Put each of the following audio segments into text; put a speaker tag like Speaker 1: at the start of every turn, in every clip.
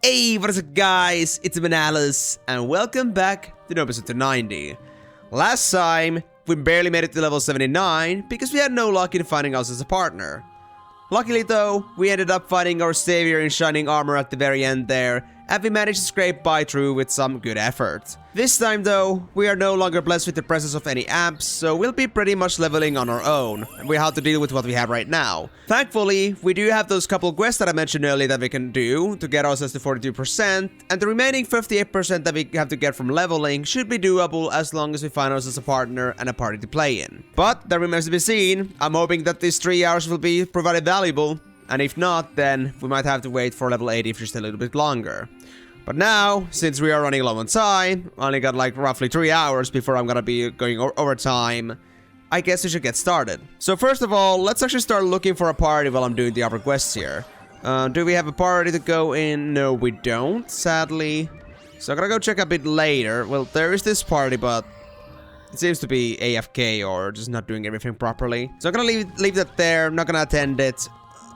Speaker 1: Hey, what is up guys? It's Emenalus, and welcome back to Noben 90. Last time, we barely made it to level 79 because we had no luck in finding us as a partner. Luckily though, we ended up finding our savior in shining armor at the very end there, and we managed to scrape by through with some good effort. This time though, we are no longer blessed with the presence of any amps, so we'll be pretty much leveling on our own, and we have to deal with what we have right now. Thankfully, we do have those couple quests that I mentioned earlier that we can do to get us to 42%, and the remaining 58% that we have to get from leveling should be doable as long as we find us as a partner and a party to play in. But that remains to be seen. I'm hoping that these 3 hours will be provided valuable, and if not, then we might have to wait for level 80 for just a little bit longer. But now, since we are running low on time, only got like roughly 3 hours before I'm gonna be going overtime, I guess we should get started. So first of all, let's actually start looking for a party while I'm doing the other quests here. Do we have a party to go in? No, we don't, sadly. So I'm gonna go check a bit later. Well, there is this party, but it seems to be AFK or just not doing everything properly. So I'm gonna leave that there. I'm not gonna attend it.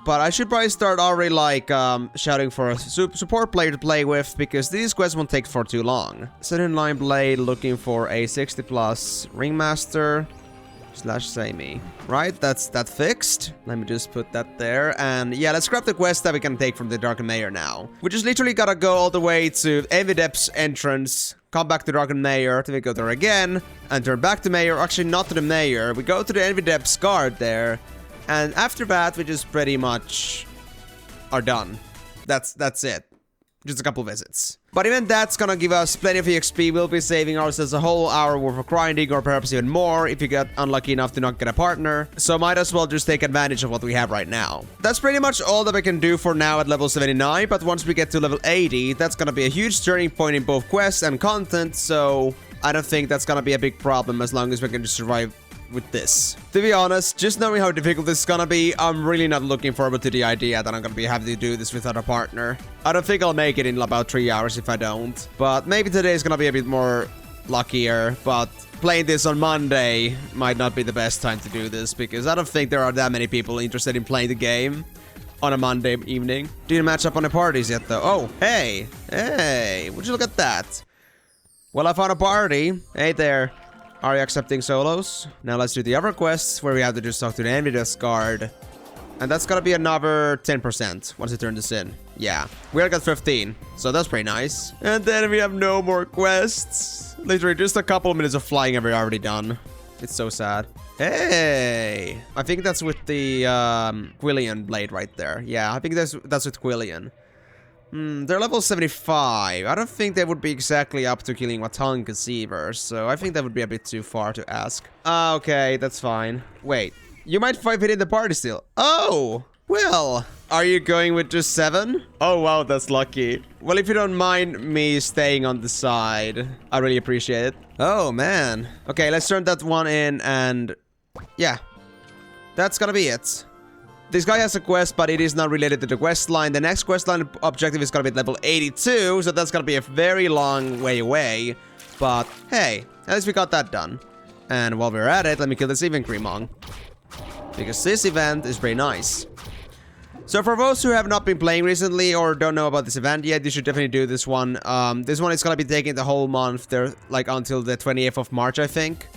Speaker 1: But I should probably start already like shouting for a support player to play with, because these quests won't take for too long. Sudden Line Blade looking for a 60+ Ringmaster / Samey. Right, that's that fixed. Let me just put that there. And yeah, let's grab the quest that we can take from the Darkened Mayor now. We just literally gotta go all the way to Evidep's entrance, come back to Darkened Mayor, then we go there again, and turn back to Mayor. Actually, not to the Mayor. We go to the Evidep's guard there. And after that, we just pretty much are done. That's it. Just a couple visits. But even that's gonna give us plenty of EXP. We'll be saving ourselves a whole hour worth of grinding, or perhaps even more if you get unlucky enough to not get a partner. So might as well just take advantage of what we have right now. That's pretty much all that we can do for now at level 79, but once we get to level 80, that's gonna be a huge turning point in both quests and content, so I don't think that's gonna be a big problem as long as we can just survive with this. To be honest, just knowing how difficult this is gonna be, I'm really not looking forward to the idea that I'm gonna be having to do this without a partner. I don't think I'll make it in about 3 hours if I don't. But maybe today is gonna be a bit more luckier, but playing this on Monday might not be the best time to do this, because I don't think there are that many people interested in playing the game on a Monday evening. Didn't match up on the parties yet though. Oh, hey, would you look at that? Well, I found a party. Hey there. Are you accepting solos? Now let's do the other quests where we have to just talk to the Envious guard. And that's gonna be another 10% once we turn this in. Yeah, we already got 15, so that's pretty nice. And then we have no more quests. Literally just a couple of minutes of flying and we're already done. It's so sad. Hey! I think that's with the Quillian blade right there. Yeah, I think that's with Quillian. They're level 75. I don't think they would be exactly up to killing Wankas either, so I think that would be a bit too far to ask. Okay, that's fine. Wait, you might fit in the party still. Oh, well, are you going with just 7? Oh, wow, that's lucky. Well, if you don't mind me staying on the side, I really appreciate it. Oh, man. Okay, let's turn that one in, and yeah, that's gonna be it. This guy has a quest, but it is not related to the quest line. The next quest line objective is gonna be at level 82, so that's gonna be a very long way away. But hey, at least we got that done. And while we're at it, let me kill this event Grimong, because this event is very nice. So for those who have not been playing recently or don't know about this event yet, you should definitely do this one. This one is gonna be taking the whole month there, like until the 28th of March, I think.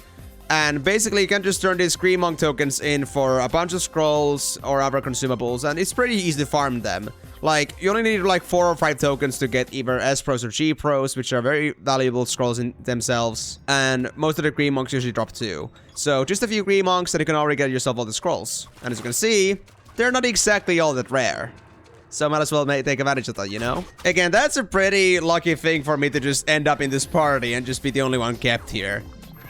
Speaker 1: And basically, you can just turn these Screamong tokens in for a bunch of scrolls or other consumables, and it's pretty easy to farm them. Like, you only need like 4 or 5 tokens to get either S pros or G pros, which are very valuable scrolls in themselves. And most of the Screamongs usually drop 2. So just a few Screamongs and you can already get yourself all the scrolls. And as you can see, they're not exactly all that rare. So might as well take advantage of that, you know? Again, that's a pretty lucky thing for me to just end up in this party and just be the only one kept here.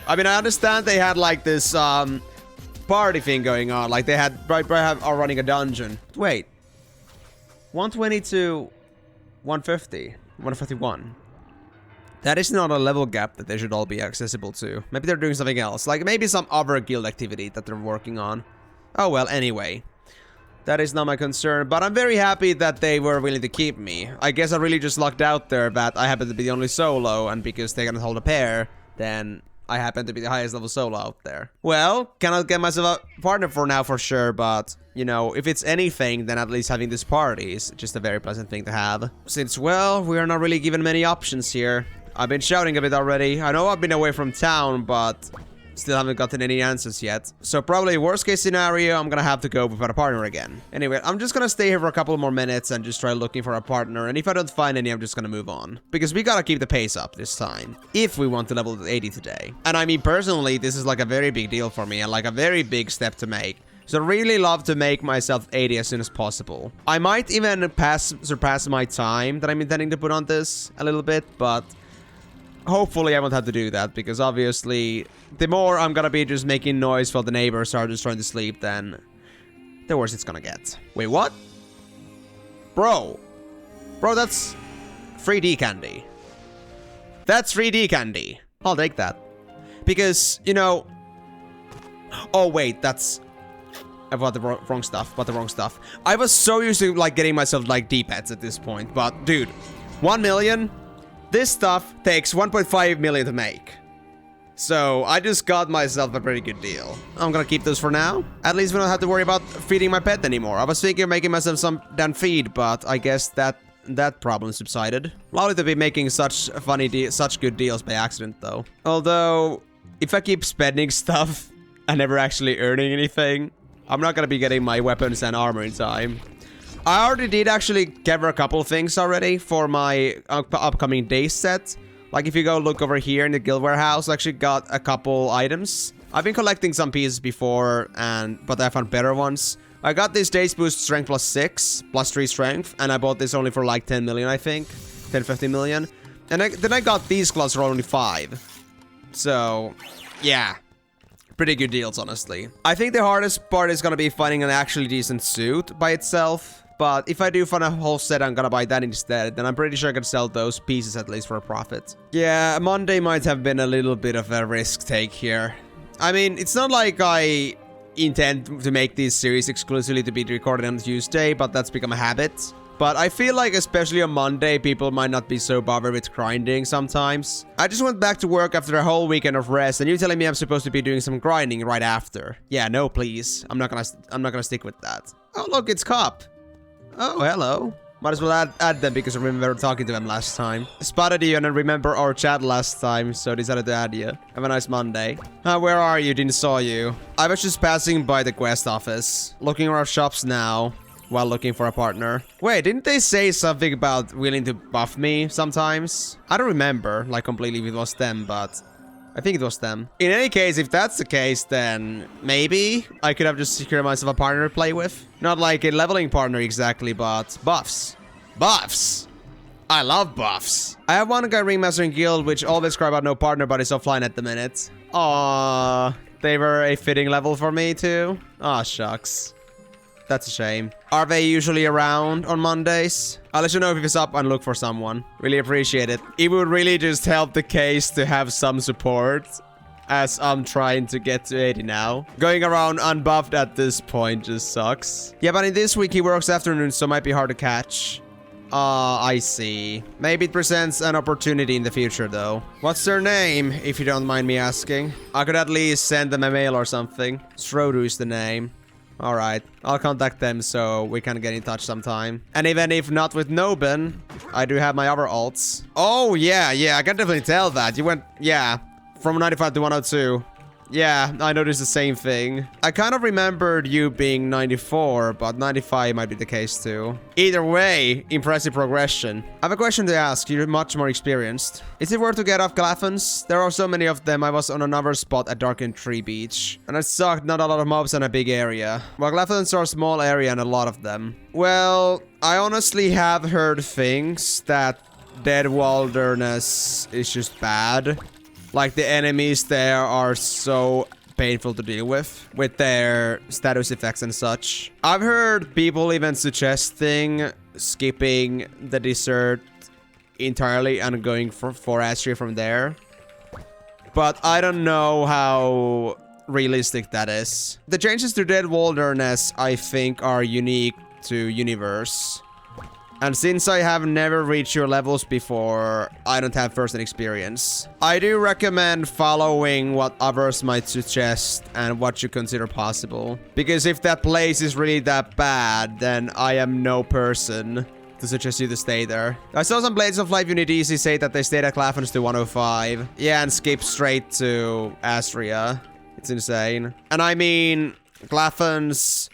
Speaker 1: I mean, I understand they had like this party thing going on, like they had are running a dungeon. Wait, 120 to 150, 151. That is not a level gap that they should all be accessible to. Maybe they're doing something else, like maybe some other guild activity that they're working on. Oh well, anyway, that is not my concern. But I'm very happy that they were willing to keep me. I guess I really just lucked out there that I happened to be the only solo, and because they can hold a pair, then I happen to be the highest level solo out there. Well, cannot get myself a partner for now for sure, but, you know, if it's anything, then at least having this party is just a very pleasant thing to have. Since, well, we are not really given many options here. I've been shouting a bit already. I know I've been away from town, but still haven't gotten any answers yet. So probably worst case scenario, I'm gonna have to go without a partner again. Anyway, I'm just gonna stay here for a couple more minutes and just try looking for a partner. And if I don't find any, I'm just gonna move on. Because we gotta keep the pace up this time. If we want to level to 80 today. And I mean, personally, this is like a very big deal for me and like a very big step to make. So really love to make myself 80 as soon as possible. I might even surpass my time that I'm intending to put on this a little bit, but hopefully I won't have to do that, because obviously the more I'm gonna be just making noise while the neighbors are just trying to sleep, then the worse it's gonna get. Wait, what? Bro, that's 3D candy. That's 3D candy. I'll take that. Because, you know... Oh, wait, that's... I bought the wrong stuff. I was so used to, like, getting myself, like, D-pads at this point. But, dude, 1 million... This stuff takes 1.5 million to make. So I just got myself a pretty good deal. I'm gonna keep those for now. At least we don't have to worry about feeding my pet anymore. I was thinking of making myself some damn feed, but I guess that problem subsided. Lovely to be making such good deals by accident, though. Although, if I keep spending stuff and never actually earning anything, I'm not gonna be getting my weapons and armor in time. I already did actually gather a couple things already for my upcoming day set. Like if you go look over here in the guild warehouse, I actually got a couple items. I've been collecting some pieces before, but I found better ones. I got this Days Boost Strength +6, +3 Strength, and I bought this only for like 10 million, I think. 10, 15 million. And then I got these gloves for only 5. So, yeah. Pretty good deals, honestly. I think the hardest part is gonna be finding an actually decent suit by itself. But if I do find a whole set, I'm gonna buy that instead. Then I'm pretty sure I can sell those pieces at least for a profit. Yeah, Monday might have been a little bit of a risk take here. I mean, it's not like I intend to make this series exclusively to be recorded on Tuesday, but that's become a habit. But I feel like especially on Monday, people might not be so bothered with grinding sometimes. I just went back to work after a whole weekend of rest, and you're telling me I'm supposed to be doing some grinding right after. Yeah, no, please. I'm not gonna stick with that. Oh, look, it's Cop. Oh, hello. Might as well add them because I remember talking to them last time. Spotted you and I remember our chat last time, so decided to add you. Have a nice Monday. Where are you? Didn't saw you. I was just passing by the quest office. Looking around shops now while looking for a partner. Wait, didn't they say something about willing to buff me sometimes? I don't remember, like completely if it was them, but... I think it was them. In any case, if that's the case, then maybe I could have just secured myself a partner to play with. Not like a leveling partner exactly, but buffs. Buffs! I love buffs. I have one guy ringmaster in guild, which always cry about no partner, but is offline at the minute. Aww. They were a fitting level for me too. Aw, shucks. That's a shame. Are they usually around on Mondays? I'll let you know if it's up and look for someone. Really appreciate it. It would really just help the case to have some support, as I'm trying to get to 80 now. Going around unbuffed at this point just sucks. Yeah, but in this week he works afternoons, so it might be hard to catch. I see. Maybe it presents an opportunity in the future, though. What's their name, if you don't mind me asking? I could at least send them a mail or something. Strodu is the name. Alright, I'll contact them so we can get in touch sometime. And even if not with Noben, I do have my other alts. Oh, yeah, I can definitely tell that. You went, yeah, from 95 to 102. Yeah, I noticed the same thing. I kind of remembered you being 94, but 95 might be the case too. Either way, impressive progression. I have a question to ask. You're much more experienced. Is it worth to get off Glaffons? There are so many of them. I was on another spot at Darkened Tree Beach. And it sucked, not a lot of mobs in a big area. Well, Glaffons are a small area and a lot of them. Well, I honestly have heard things that Dead Wilderness is just bad. Like, the enemies there are so painful to deal with their status effects and such. I've heard people even suggesting skipping the desert entirely and going for forestry from there. But I don't know how realistic that is. The changes to Dead Wilderness, I think, are unique to Universe. And since I have never reached your levels before, I don't have first-hand experience. I do recommend following what others might suggest and what you consider possible. Because if that place is really that bad, then I am no person to suggest you to stay there. I saw some Blades of Life Unit DC say that they stayed at Claphons to 105. Yeah, and skip straight to Astria. It's insane. And I mean, Claphons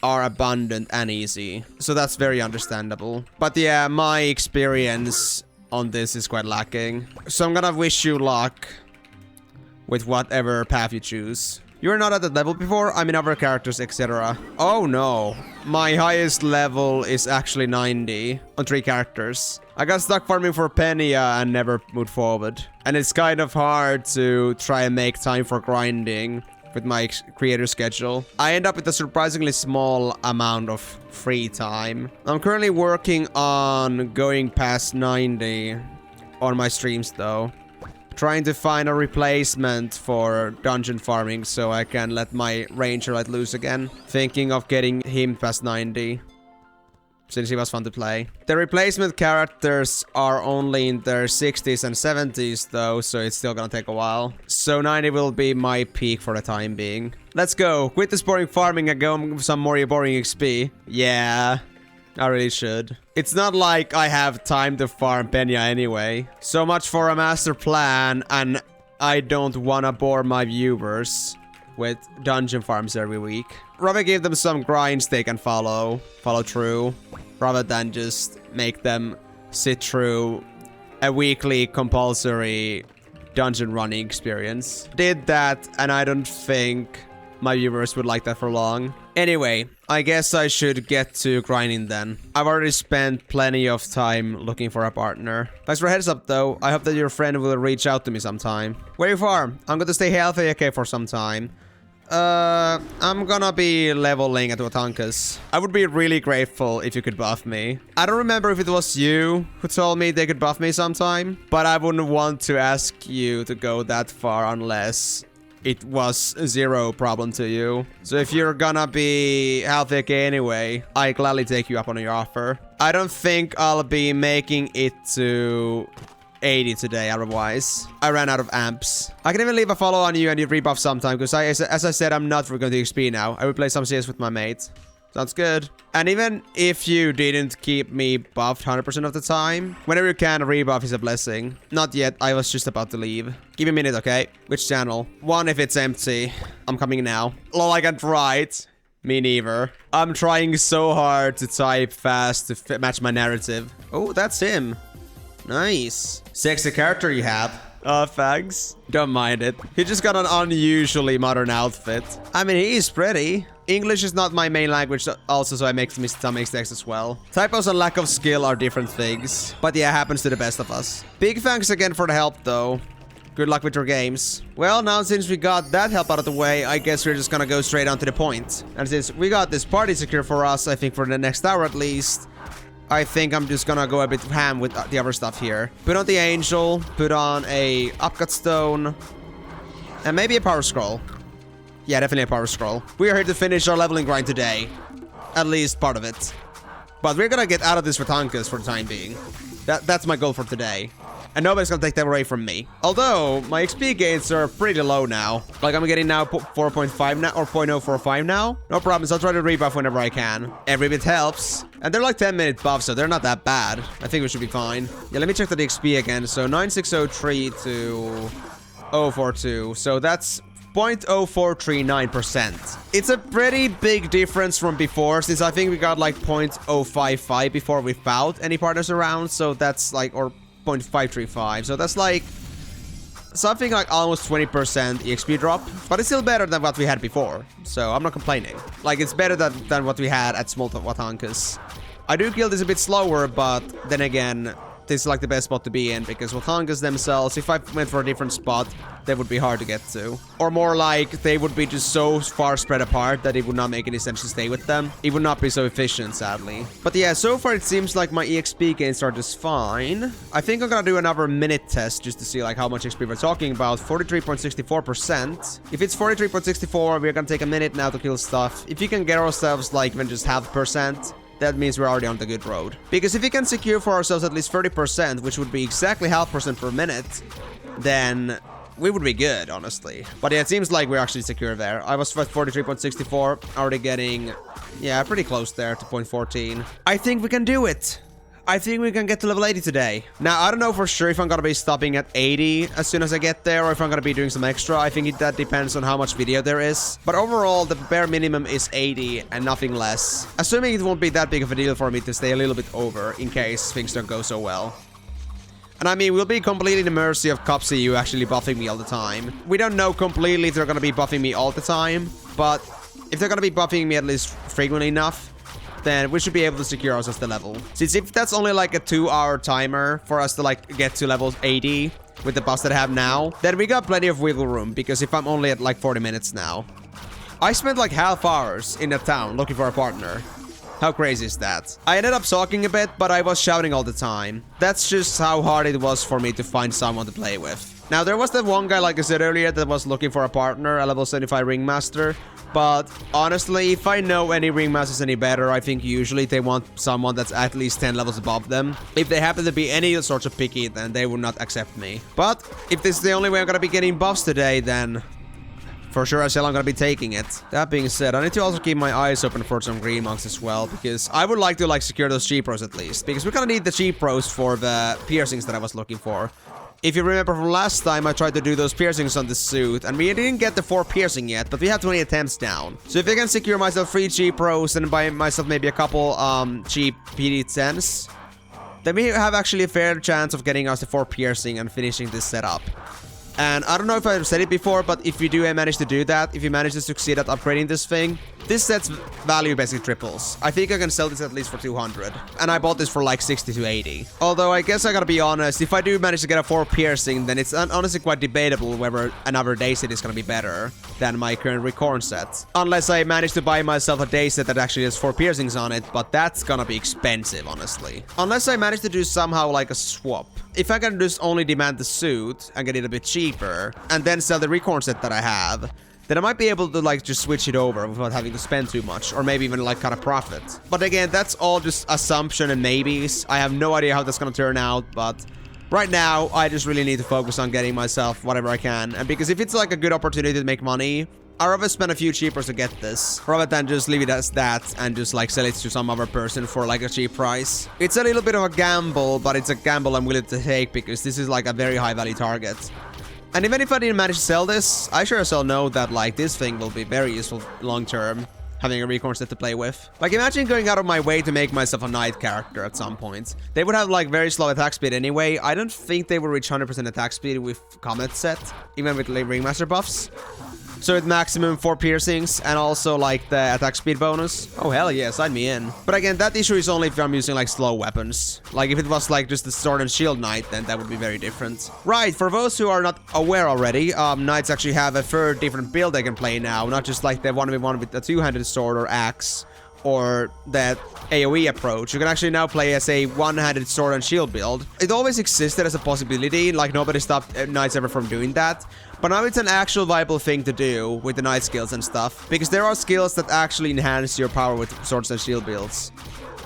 Speaker 1: are abundant and easy, so that's very understandable. But yeah, my experience on this is quite lacking. So I'm gonna wish you luck with whatever path you choose. You're not at that level before? I mean other characters, etc. Oh no. My highest level is actually 90 on 3 characters. I got stuck farming for Penia and never moved forward. And it's kind of hard to try and make time for grinding with my creator schedule. I end up with a surprisingly small amount of free time. I'm currently working on going past 90 on my streams though. Trying to find a replacement for dungeon farming so I can let my ranger let loose again. Thinking of getting him past 90. Since he was fun to play. The replacement characters are only in their 60s and 70s though, so it's still gonna take a while. So 90 will be my peak for the time being. Let's go. Quit this boring farming and go with some more boring XP. Yeah, I really should. It's not like I have time to farm Penia anyway. So much for a master plan, and I don't wanna bore my viewers with dungeon farms every week. Rather give them some grinds they can follow through, rather than just make them sit through a weekly compulsory dungeon running experience. Did that, and I don't think my viewers would like that for long. Anyway, I guess I should get to grinding then. I've already spent plenty of time looking for a partner. Thanks for a heads up though. I hope that your friend will reach out to me sometime. Where you farm? I'm going to stay healthy okay for some time. I'm gonna be leveling at wankas. I would be really grateful if you could buff me. I don't remember if it was you who told me they could buff me sometime, but I wouldn't want to ask you to go that far unless it was zero problem to you. So if you're gonna be healthy okay anyway, I gladly take you up on your offer. I don't think I'll be making it to 80 today, otherwise. I ran out of amps. I can even leave a follow on you and you rebuff sometime, because as I said, I'm not going to XP now. I will play some CS with my mate. Sounds good. And even if you didn't keep me buffed 100% of the time, whenever you can, a rebuff is a blessing. Not yet, I was just about to leave. Give me a minute, okay? Which channel? One if it's empty. I'm coming now. Lol, I can't write. Me neither. I'm trying so hard to type fast to match my narrative. Oh, that's him. Nice. Sexy character you have. Thanks. Don't mind it. He just got an unusually modern outfit. I mean, he's pretty. English is not my main language also, so I make some mistakes as well. Typos and lack of skill are different things. But yeah, happens to the best of us. Big thanks again for the help, though. Good luck with your games. Well, now since we got that help out of the way, I guess we're just gonna go straight on to the point. And since we got this party secure for us, I think for the next hour at least, I think I'm just gonna go a bit ham with the other stuff here. Put on the angel, put on a upcut stone, and maybe a power scroll. Yeah, definitely a power scroll. We are here to finish our leveling grind today. At least part of it. But we're gonna get out of this wankas for the time being. That's my goal for today. And nobody's gonna take that away from me. Although, my XP gains are pretty low now. Like, I'm getting now 4.5 now, or 0.045 now. No problems, I'll try to rebuff whenever I can. Every bit helps. And they're like 10-minute buffs, so they're not that bad. I think we should be fine. Yeah, let me check the XP again. So, 9603 to 042. So, that's 0.0439%. It's a pretty big difference from before, since I think we got like 0.055 before without any partners around. So, that's like, or 0.535, so that's like something like almost 20% EXP drop, but it's still better than what we had before, so I'm not complaining. Like, it's better than what we had at small wankas. I do kill this a bit slower, but then again, this is like the best spot to be in, because wankas themselves, if I went for a different spot, they would be hard to get to. Or more like, they would be just so far spread apart that it would not make any sense to stay with them. It would not be so efficient, sadly. But yeah, so far it seems like my EXP gains are just fine. I think I'm gonna do another minute test just to see like how much XP we're talking about. 43.64%. If it's 43.64, we're gonna take a minute now to kill stuff. If you can get ourselves like even just 0.5%, that means we're already on the good road. Because if we can secure for ourselves at least 30%, which would be exactly 0.5% per minute, then we would be good, honestly. But yeah, it seems like we're actually secure there. I was at 43.64, already getting, yeah, pretty close there to 0.14. I think we can do it. I think we can get to level 80 today. Now, I don't know for sure if I'm gonna be stopping at 80 as soon as I get there, or if I'm gonna be doing some extra. I think that depends on how much video there is. But overall, the bare minimum is 80 and nothing less. Assuming it won't be that big of a deal for me to stay a little bit over in case things don't go so well. And I mean, we'll be completely at the mercy of CopCU actually buffing me all the time. We don't know completely if they're gonna be buffing me all the time, but if they're gonna be buffing me at least frequently enough, then we should be able to secure ourselves the level. Since if that's only like a 2-hour timer for us to like get to level 80 with the buffs that I have now, then we got plenty of wiggle room, because if I'm only at like 40 minutes now. I spent like half hours in the town looking for a partner. How crazy is that? I ended up sulking a bit, but I was shouting all the time. That's just how hard it was for me to find someone to play with. Now, there was that one guy, like I said earlier, that was looking for a partner, a level 75 ringmaster. But honestly, if I know any ringmasters any better, I think usually they want someone that's at least 10 levels above them. If they happen to be any sort of picky, then they would not accept me. But if this is the only way I'm gonna be getting buffs today, then for sure as hell I'm gonna be taking it. That being said, I need to also keep my eyes open for some green monks as well, because I would like to like secure those cheap pros at least, because we're gonna need the cheap pros for the piercings that I was looking for. If you remember from last time, I tried to do those piercings on the suit, and we didn't get the 4 piercing yet, but we have 20 attempts down. So if I can secure myself 3 cheap pros and buy myself maybe a couple cheap PD10s, then we have actually a fair chance of getting us the 4 piercing and finishing this setup. And I don't know if I've said it before, but if you do manage to do that, if you manage to succeed at upgrading this thing, this set's value basically triples. I think I can sell this at least for 200. And I bought this for like 60 to 80. Although I guess I gotta be honest, if I do manage to get a 4 piercing, then it's honestly quite debatable whether another day set is gonna be better than my current recorn set. Unless I manage to buy myself a day set that actually has 4 piercings on it, but that's gonna be expensive, honestly. Unless I manage to do somehow like a swap. If I can just only demand the suit and get it a bit cheaper, and then sell the recorn set that I have, then I might be able to like just switch it over without having to spend too much, or maybe even like cut a profit. But again, that's all just assumption and maybes. I have no idea how that's gonna turn out, but right now I just really need to focus on getting myself whatever I can. And because if it's like a good opportunity to make money, I'd rather spend a few cheapers to get this, rather than just leave it as that and just like sell it to some other person for like a cheap price. It's a little bit of a gamble, but it's a gamble I'm willing to take because this is like a very high value target. And even if I didn't manage to sell this, I sure as hell know that like this thing will be very useful long term, having a recorn set to play with. Like imagine going out of my way to make myself a knight character at some point. They would have like very slow attack speed anyway. I don't think they will reach 100% attack speed with Comet set, even with like ringmaster buffs. So with maximum 4 piercings and also like the attack speed bonus. Oh hell yeah, sign me in. But again, that issue is only if I'm using like slow weapons. Like if it was like just the sword and shield knight, then that would be very different. Right, for those who are not aware already, knights actually have a third different build they can play now. Not just like the 1v1 with the 2-handed sword or axe, or that AoE approach. You can actually now play as a one-handed sword and shield build. It always existed as a possibility, like nobody stopped knights ever from doing that. But now it's an actual viable thing to do with the knight skills and stuff, because there are skills that actually enhance your power with swords and shield builds.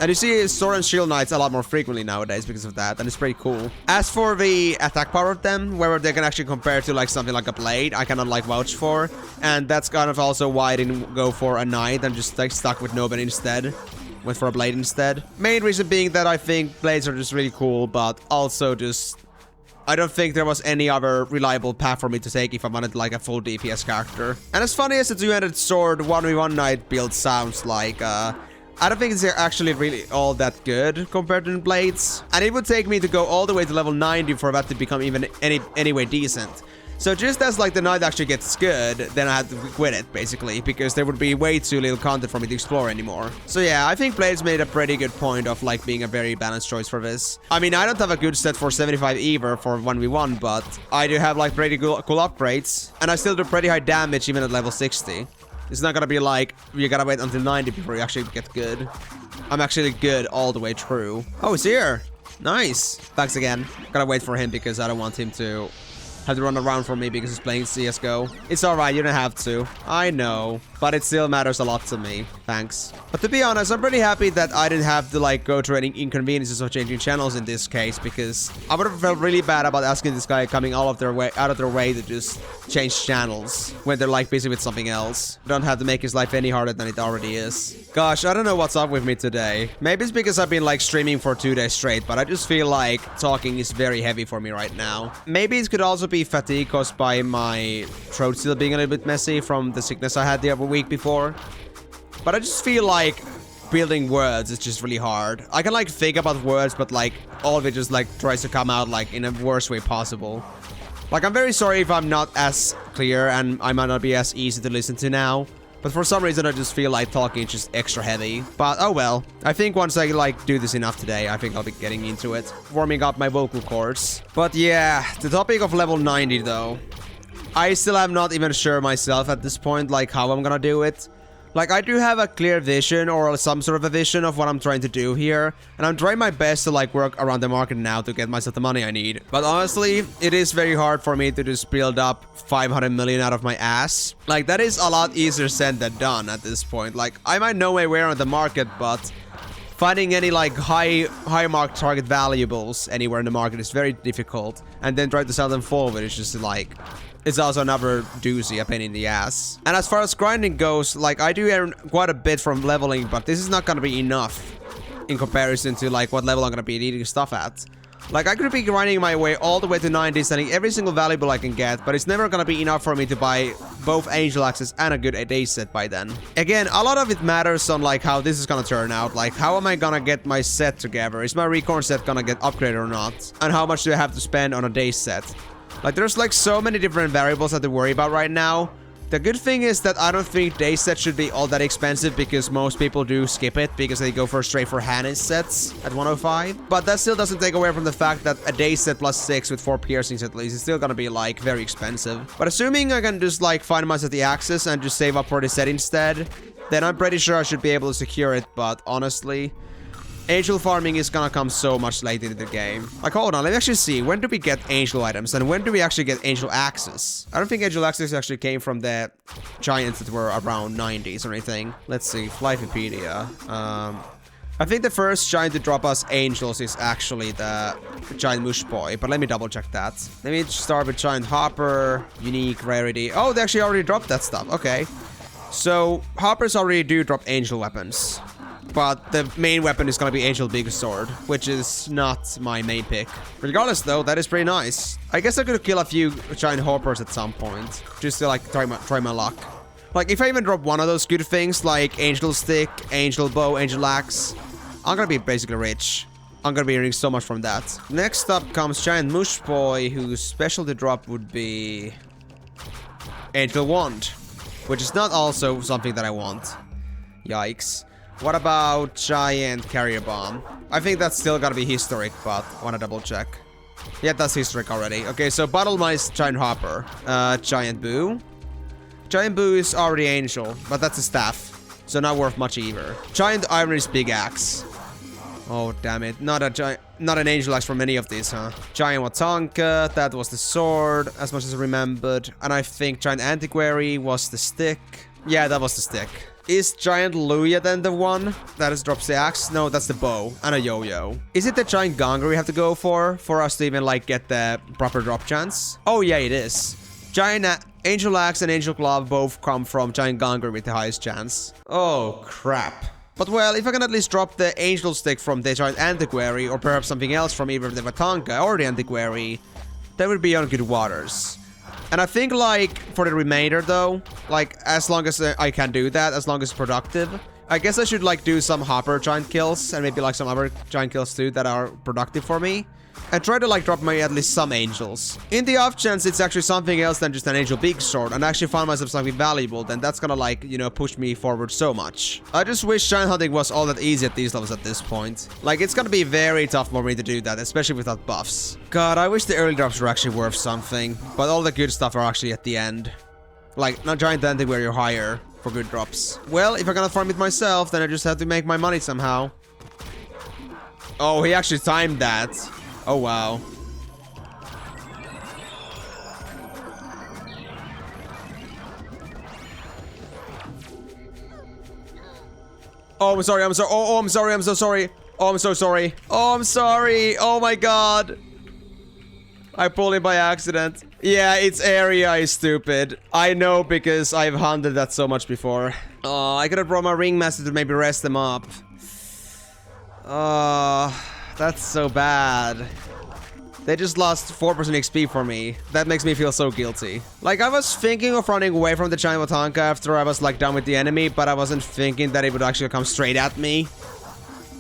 Speaker 1: And you see sword and shield knights a lot more frequently nowadays because of that, and it's pretty cool. As for the attack power of them, whether they can actually compare to like something like a blade, I cannot like vouch for. And that's kind of also why I didn't go for a knight and just like stuck with Noben instead. Went for a blade instead. Main reason being that I think blades are just really cool, but also just I don't think there was any other reliable path for me to take if I wanted like a full DPS character. And as funny as the 2-handed sword 1v1 knight build sounds like, I don't think it's actually really all that good compared to the blades. And it would take me to go all the way to level 90 for that to become even anyway decent. So just as like the knight actually gets good, then I had to quit it basically, because there would be way too little content for me to explore anymore. So yeah, I think Blades made a pretty good point of like being a very balanced choice for this. I mean, I don't have a good set for 75 either for 1v1, but I do have like pretty cool upgrades, and I still do pretty high damage even at level 60. It's not gonna be like, you gotta wait until 90 before you actually get good. I'm actually good all the way through. Oh, he's here. Nice. Thanks again. Gotta wait for him because I don't want him to have to run around for me because he's playing CSGO. It's alright, you don't have to. I know. But it still matters a lot to me. Thanks. But to be honest, I'm pretty happy that I didn't have to like go through any inconveniences of changing channels in this case, because I would have felt really bad about asking this guy coming out of their way to just change channels when they're like busy with something else. Don't have to make his life any harder than it already is. Gosh, I don't know what's up with me today. Maybe it's because I've been like streaming for 2 days straight, but I just feel like talking is very heavy for me right now. Maybe it could also be fatigue caused by my throat still being a little bit messy from the sickness I had the other week before. But I just feel like building words is just really hard. I can like think about words, but like all of it just like tries to come out like in a worst way possible. Like, I'm very sorry if I'm not as clear and I might not be as easy to listen to now. But for some reason, I just feel like talking is just extra heavy. But, oh well. I think once I, like, do this enough today, I think I'll be getting into it. Warming up my vocal cords. But yeah, the topic of level 90, though. I still am not even sure myself at this point, like, how I'm gonna do it. Like, I do have a clear vision or some sort of a vision of what I'm trying to do here. And I'm trying my best to, like, work around the market now to get myself the money I need. But honestly, it is very hard for me to just build up 500 million out of my ass. Like, that is a lot easier said than done at this point. Like, I might know my way around the market, but finding any, like, high mark target valuables anywhere in the market is very difficult. And then try to sell them forward is just, like... It's also another doozy, a pain in the ass. And as far as grinding goes, like, I do earn quite a bit from leveling, but this is not gonna be enough in comparison to, like, what level I'm gonna be needing stuff at. Like, I could be grinding my way all the way to 90, selling every single valuable I can get, but it's never gonna be enough for me to buy both Angel Axes and a good day set by then. Again, a lot of it matters on, like, how this is gonna turn out. Like, how am I gonna get my set together? Is my Recorn set gonna get upgraded or not? And how much do I have to spend on a day set? Like, there's, like, so many different variables I have to worry about right now. The good thing is that I don't think day sets should be all that expensive because most people do skip it because they go straight for Hannes sets at 105. But that still doesn't take away from the fact that a day set plus 6 with 4 piercings at least is still gonna be, like, very expensive. But assuming I can just, like, find myself the Axis and just save up for the set instead, then I'm pretty sure I should be able to secure it. But honestly... Angel farming is gonna come so much later in the game. Like, hold on, let me actually see. When do we get angel items? And when do we actually get angel axes? I don't think angel axes actually came from the giants that were around 90s or anything. Let's see, Flyffipedia. I think the first giant to drop us angels is actually the giant mush boy, but let me double check that. Let me start with giant hopper, unique rarity. Oh, they actually already dropped that stuff. Okay. So, hoppers already do drop angel weapons. But the main weapon is gonna be Angel Big Sword, which is not my main pick. Regardless, though, that is pretty nice. I guess I could kill a few giant hoppers at some point, just to, like, try my luck. Like, if I even drop one of those good things, like Angel Stick, Angel Bow, Angel Axe, I'm gonna be basically rich. I'm gonna be earning so much from that. Next up comes Giant Mush Boy, whose specialty drop would be... Angel Wand, which is not also something that I want. Yikes. What about Giant Carrier Bomb? I think that's still gotta be historic, but I wanna double check. Yeah, that's historic already. Okay, so Battle Mice, Giant Hopper. Giant Boo. Giant Boo is already Angel, but that's a staff, so not worth much either. Giant Iron's Big Axe. Oh, damn it. Not an Angel Axe from any of these, huh? Giant Watanka, that was the sword, as much as I remembered. And I think Giant Antiquary was the stick. Yeah, that was the stick. Is Giant Luya then the one that is drops the axe? No, that's the bow and a yo-yo. Is it the Giant Gongar we have to go for us to even, like, get the proper drop chance? Oh, yeah, it is. Giant Angel Axe and Angel Glove both come from Giant Gongar with the highest chance. Oh, crap. But, well, if I can at least drop the Angel Stick from the Giant Antiquary, or perhaps something else from either the Vatanka or the Antiquary, that would be on good waters. And I think, like, for the remainder, though, like, as long as I can do that, as long as it's productive, I guess I should, like, do some Hopper giant kills, and maybe, like, some other giant kills, too, that are productive for me. And try to, like, drop me at least some angels. In the off chance it's actually something else than just an Angel Big Sword, and I actually find myself something valuable, then that's gonna, like, you know, push me forward so much. I just wish giant hunting was all that easy at these levels at this point. Like, it's gonna be very tough for me to do that, especially without buffs. God, I wish the early drops were actually worth something, but all the good stuff are actually at the end. Like, not giant hunting where you're higher for good drops. Well, if I cannot farm it myself, then I just have to make my money somehow. Oh, he actually timed that. Oh, wow. Oh, I'm sorry. I'm sorry. Oh, I'm sorry. I'm so sorry. Oh, I'm so sorry. Oh, I'm sorry. Oh my god. I pulled him by accident. Yeah, its area is stupid. I know because I've hunted that so much before. Oh, I could have brought my ringmaster to maybe rest them up. Oh, that's so bad. They just lost 4% XP for me. That makes me feel so guilty. Like, I was thinking of running away from the giant wanka after I was, like, done with the enemy, but I wasn't thinking that it would actually come straight at me.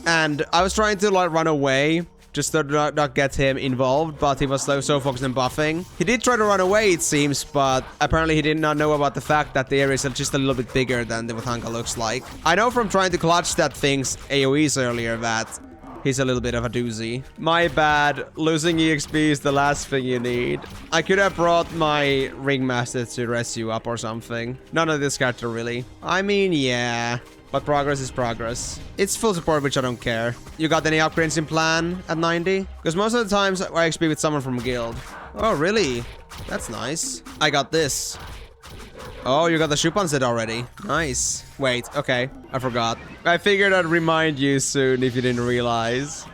Speaker 1: And I was trying to, like, run away, just to not get him involved, but he was so focused on buffing. He did try to run away, it seems, but apparently he did not know about the fact that the area is just a little bit bigger than the wanka looks like. I know from trying to clutch that thing's AoEs earlier that he's a little bit of a doozy. My bad. Losing EXP is the last thing you need. I could have brought my ringmaster to rest you up or something. None of this character, really. I mean, yeah. But progress is progress. It's full support, which I don't care. You got any upgrades in plan at 90? Because most of the times I XP with someone from guild. Oh, really? That's nice. I got this. Oh, you got the Shupan set already. Nice. Wait, okay. I forgot. I figured I'd remind you soon if you didn't realize.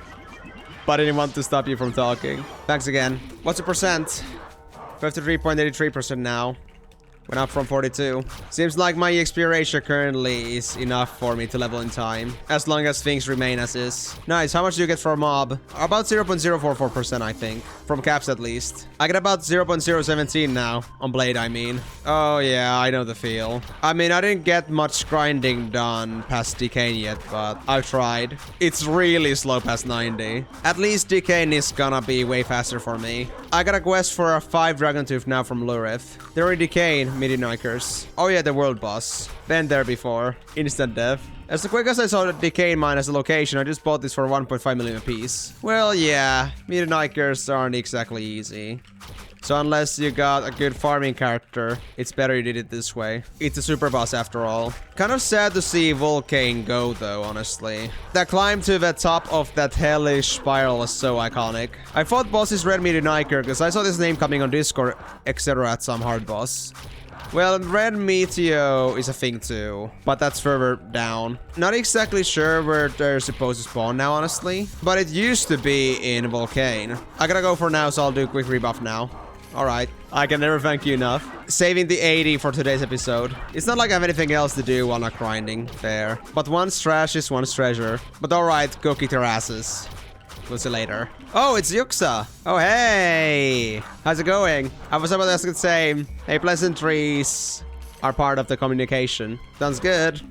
Speaker 1: But I didn't want to stop you from talking. Thanks again. What's the percent? 53.83% now. Went up from 42. Seems like my XP ratio currently is enough for me to level in time. As long as things remain as is. Nice. How much do you get for a mob? About 0.044%, I think. From caps at least. I get about 0.017 now. On blade, I mean. Oh yeah, I know the feel. I mean, I didn't get much grinding done past decaying yet, but I've tried. It's really slow past 90. At least decaying is gonna be way faster for me. I got a quest for a 5 dragon tooth now from Lurith. They're already decaying. Midnightkers. Oh yeah, the world boss. Been there before. Instant death. As quick as I saw the decay mine as a location, I just bought this for 1.5 million apiece. Well, yeah. Midnightkers aren't exactly easy. So unless you got a good farming character, it's better you did it this way. It's a super boss after all. Kind of sad to see Volcane go though, honestly. That climb to the top of that hellish spiral is so iconic. I fought bosses Red Midnighter because I saw this name coming on Discord, etc. at some hard boss. Well, Red Meteo is a thing too, but that's further down. Not exactly sure where they're supposed to spawn now, honestly. But it used to be in Volcane. I gotta go for now, so I'll do a quick rebuff now. Alright, I can never thank you enough. Saving the 80 for today's episode. It's not like I have anything else to do while not grinding. Fair. But one's trash is one's treasure. But alright, go kick their asses. We'll see you later. Oh, it's Yuxa. Oh, hey. How's it going? I was about to ask the same. Hey, pleasantries are part of the communication. Sounds good.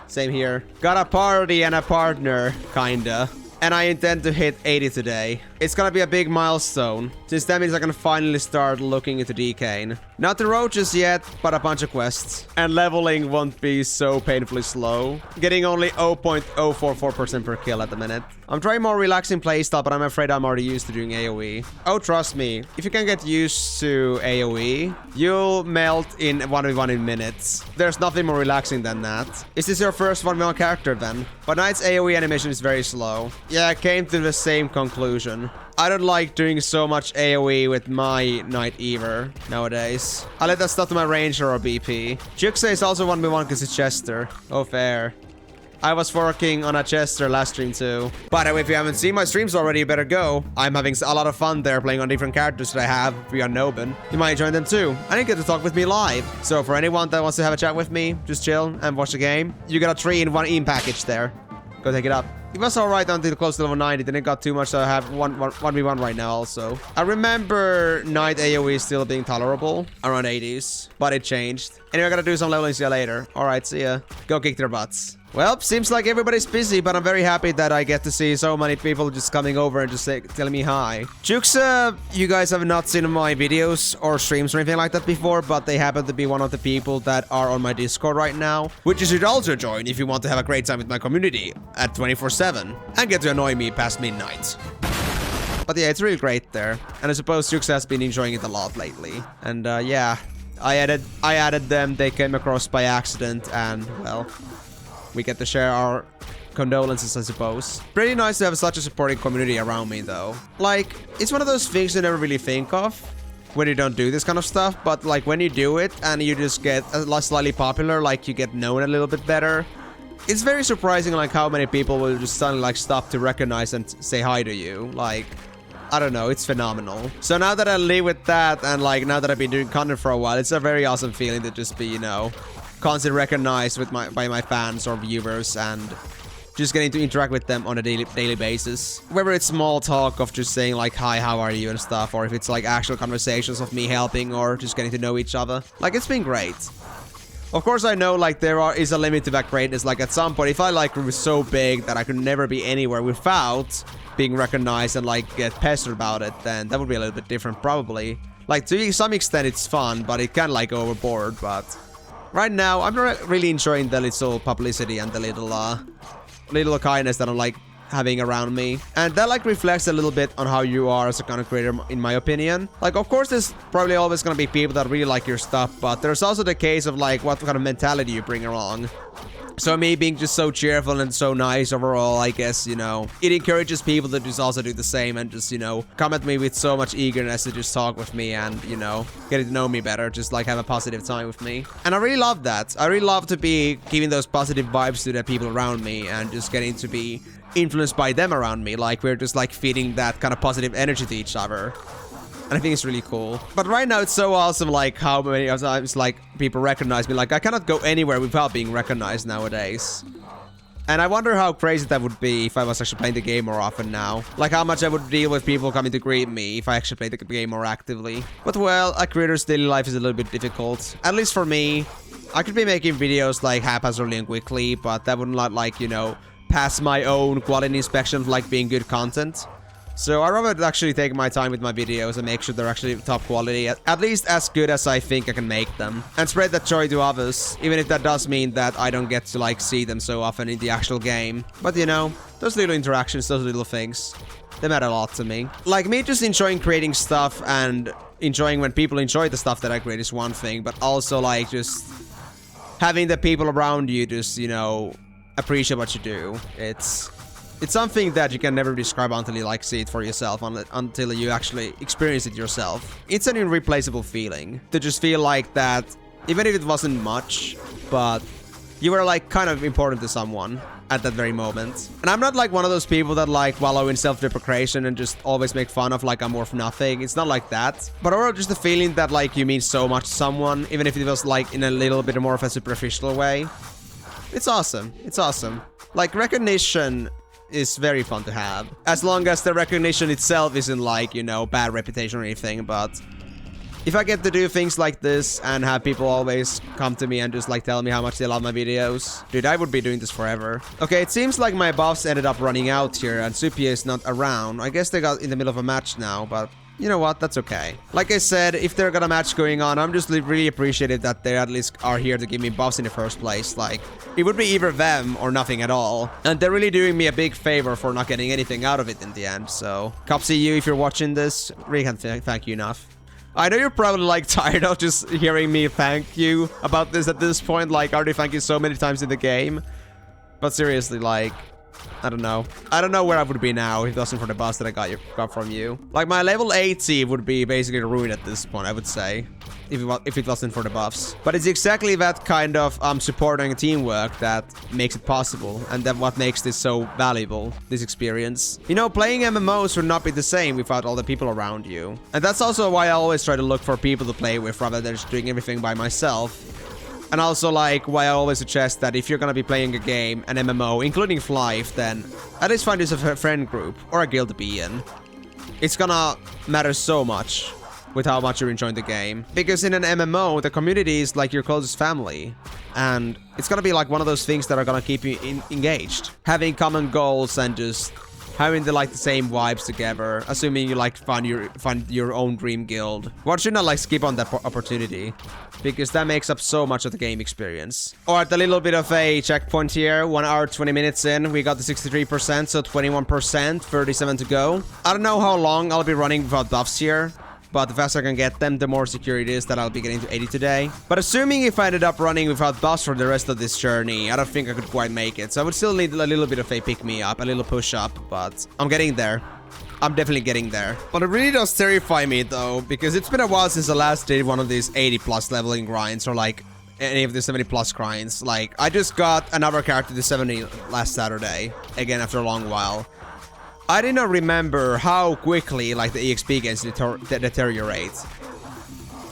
Speaker 1: Same here. Got a party and a partner, kinda. And I intend to hit 80 today. It's gonna be a big milestone, since that means I can finally start looking into decaying. Not the roaches yet, but a bunch of quests. And leveling won't be so painfully slow. Getting only 0.044% per kill at the minute. I'm trying more relaxing playstyle, but I'm afraid I'm already used to doing AoE. Oh, trust me, if you can get used to AoE, you'll melt in 1v1 in minutes. There's nothing more relaxing than that. Is this your first 1v1 character then? But Knight's AoE animation is very slow. Yeah, I came to the same conclusion. I don't like doing so much AoE with my Knight either nowadays. I let that stuff to my Ranger or BP. Juxa is also 1v1 because it's Chester. Oh, fair. I was working on a Chester last stream too. By the way, if you haven't seen my streams already, you better go. I'm having a lot of fun there playing on different characters that I have via Noben. You might join them too. And you get to talk with me live. So for anyone that wants to have a chat with me, just chill and watch the game. You got a 3-in-1 EAM package there. Go take it up. It was alright until close to level 90, then it got too much, so I have 1v1 right now also. I remember Knight AoE still being tolerable, around 80s, but it changed. Anyway, I gotta do some leveling, see ya later. Alright, see ya. Go kick their butts. Well, seems like everybody's busy, but I'm very happy that I get to see so many people just coming over and just telling me hi. Juxa, you guys have not seen my videos or streams or anything like that before, but they happen to be one of the people that are on my Discord right now, which you should also join if you want to have a great time with my community at 24/7 and get to annoy me past midnight. But yeah, it's really great there, and I suppose Juxa has been enjoying it a lot lately. And yeah, I added them, they came across by accident, and well, we get to share our condolences, I suppose. Pretty nice to have such a supporting community around me, though. Like, it's one of those things you never really think of when you don't do this kind of stuff, but like when you do it and you just get slightly popular, like you get known a little bit better, It's very surprising like how many people will just suddenly like stop to recognize and say hi to you. Like, I don't know, it's phenomenal. So now that I live with that and like now that I've been doing content for a while, it's a very awesome feeling to just be, you know, constantly recognized with by my fans or viewers and just getting to interact with them on a daily basis. Whether it's small talk of just saying like, hi, how are you and stuff, or if it's like actual conversations of me helping or just getting to know each other. Like, it's been great. Of course, I know like is a limit to that greatness. Like at some point, if I like was so big that I could never be anywhere without being recognized and like get pestered about it, then that would be a little bit different probably. Like to some extent it's fun, but it can like overboard. But right now, I'm really enjoying the little publicity and the little kindness that I'm like having around me, and that like reflects a little bit on how you are as a content creator, in my opinion. Like, of course there's probably always gonna be people that really like your stuff, but there's also the case of like what kind of mentality you bring along. So me being just so cheerful and so nice overall, I guess, you know, it encourages people to just also do the same and just, you know, come at me with so much eagerness to just talk with me and, you know, getting to know me better, just like have a positive time with me. And I really love that. I really love to be giving those positive vibes to the people around me and just getting to be influenced by them around me. Like, we're just like feeding that kind of positive energy to each other. And I think it's really cool. But right now it's so awesome like how many times like people recognize me. Like, I cannot go anywhere without being recognized nowadays. And I wonder how crazy that would be if I was actually playing the game more often now. Like how much I would deal with people coming to greet me if I actually played the game more actively. But well, a creator's daily life is a little bit difficult. At least for me. I could be making videos like haphazardly and quickly, but that would not like, you know, pass my own quality inspection of like being good content. So I'd rather actually take my time with my videos and make sure they're actually top quality, at least as good as I think I can make them, and spread that joy to others, even if that does mean that I don't get to like see them so often in the actual game. But you know, those little interactions, those little things, they matter a lot to me. Like, me just enjoying creating stuff and enjoying when people enjoy the stuff that I create is one thing, but also like just having the people around you just, you know, appreciate what you do. It's something that you can never describe until you like see it for yourself, until you actually experience it yourself. It's an irreplaceable feeling to just feel like that, even if it wasn't much, but you were like kind of important to someone at that very moment. And I'm not like one of those people that like wallow in self-deprecation and just always make fun of like I'm worth nothing. It's not like that. But overall, just the feeling that like you mean so much to someone, even if it was like in a little bit more of a superficial way. It's awesome. It's awesome. Like, recognition is very fun to have, as long as the recognition itself isn't like, you know, bad reputation or anything. But if I get to do things like this and have people always come to me and just like tell me how much they love my videos, dude, I would be doing this forever. Okay, it seems like my buffs ended up running out here and Supia is not around. I guess they got in the middle of a match now, but you know what, that's okay. Like I said, if they're got a match going on, I'm just really appreciative that they at least are here to give me buffs in the first place. Like, it would be either them or nothing at all. And they're really doing me a big favor for not getting anything out of it in the end. So, Copsy, you, if you're watching this, really can't thank you enough. I know you're probably like tired of just hearing me thank you about this at this point. Like, I already thank you so many times in the game. But seriously, like, I don't know. I don't know where I would be now if it wasn't for the buffs that I got from you. Like, my level 80 would be basically ruined at this point, I would say, if it wasn't for the buffs. But it's exactly that kind of supporting teamwork that makes it possible, and that what makes this so valuable, this experience. You know, playing MMOs would not be the same without all the people around you. And that's also why I always try to look for people to play with rather than just doing everything by myself. And also, like, why I always suggest that if you're gonna be playing a game, an MMO, including Flyff, then at least find yourself a friend group or a guild to be in. It's gonna matter so much with how much you're enjoying the game. Because in an MMO, the community is like your closest family. And it's gonna be like one of those things that are gonna keep you engaged. Having common goals and just having the same vibes together, assuming you like find your own dream guild. Why should not like skip on that opportunity? Because that makes up so much of the game experience. Alright, a little bit of a checkpoint here. 1 hour, 20 minutes in. We got the 63%, so 21%, 37 to go. I don't know how long I'll be running without buffs here, but the faster I can get them, the more secure it is that I'll be getting to 80 today. But assuming if I ended up running without buffs for the rest of this journey, I don't think I could quite make it. So I would still need a little bit of a pick-me-up, a little push-up, but I'm getting there. I'm definitely getting there. But it really does terrify me though, because it's been a while since I last did one of these 80+ leveling grinds, or like any of the 70 plus grinds. Like, I just got another character to 70 last Saturday, again after a long while. I did not remember how quickly, like, the EXP gains deteriorate.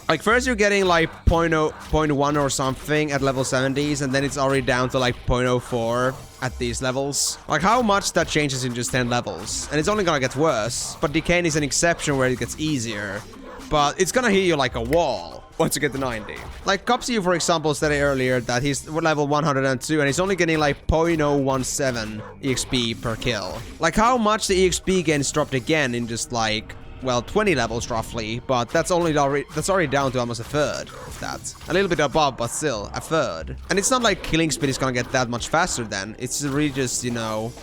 Speaker 1: Like, first you're getting, like, 0.1 or something at level 70s, and then it's already down to, like, 0.04 at these levels. Like, how much that changes in just 10 levels. And it's only gonna get worse. But decaying is an exception where it gets easier. But it's gonna hit you like a wall once you get to 90. Like, Copsy, for example, said earlier that he's level 102, and he's only getting, like, 0.017 EXP per kill. Like, how much the EXP gains dropped again in just, like, well, 20 levels roughly, but that's already down to almost a third of that. A little bit above, but still, a third. And it's not like killing speed is gonna get that much faster then. It's really just, you know,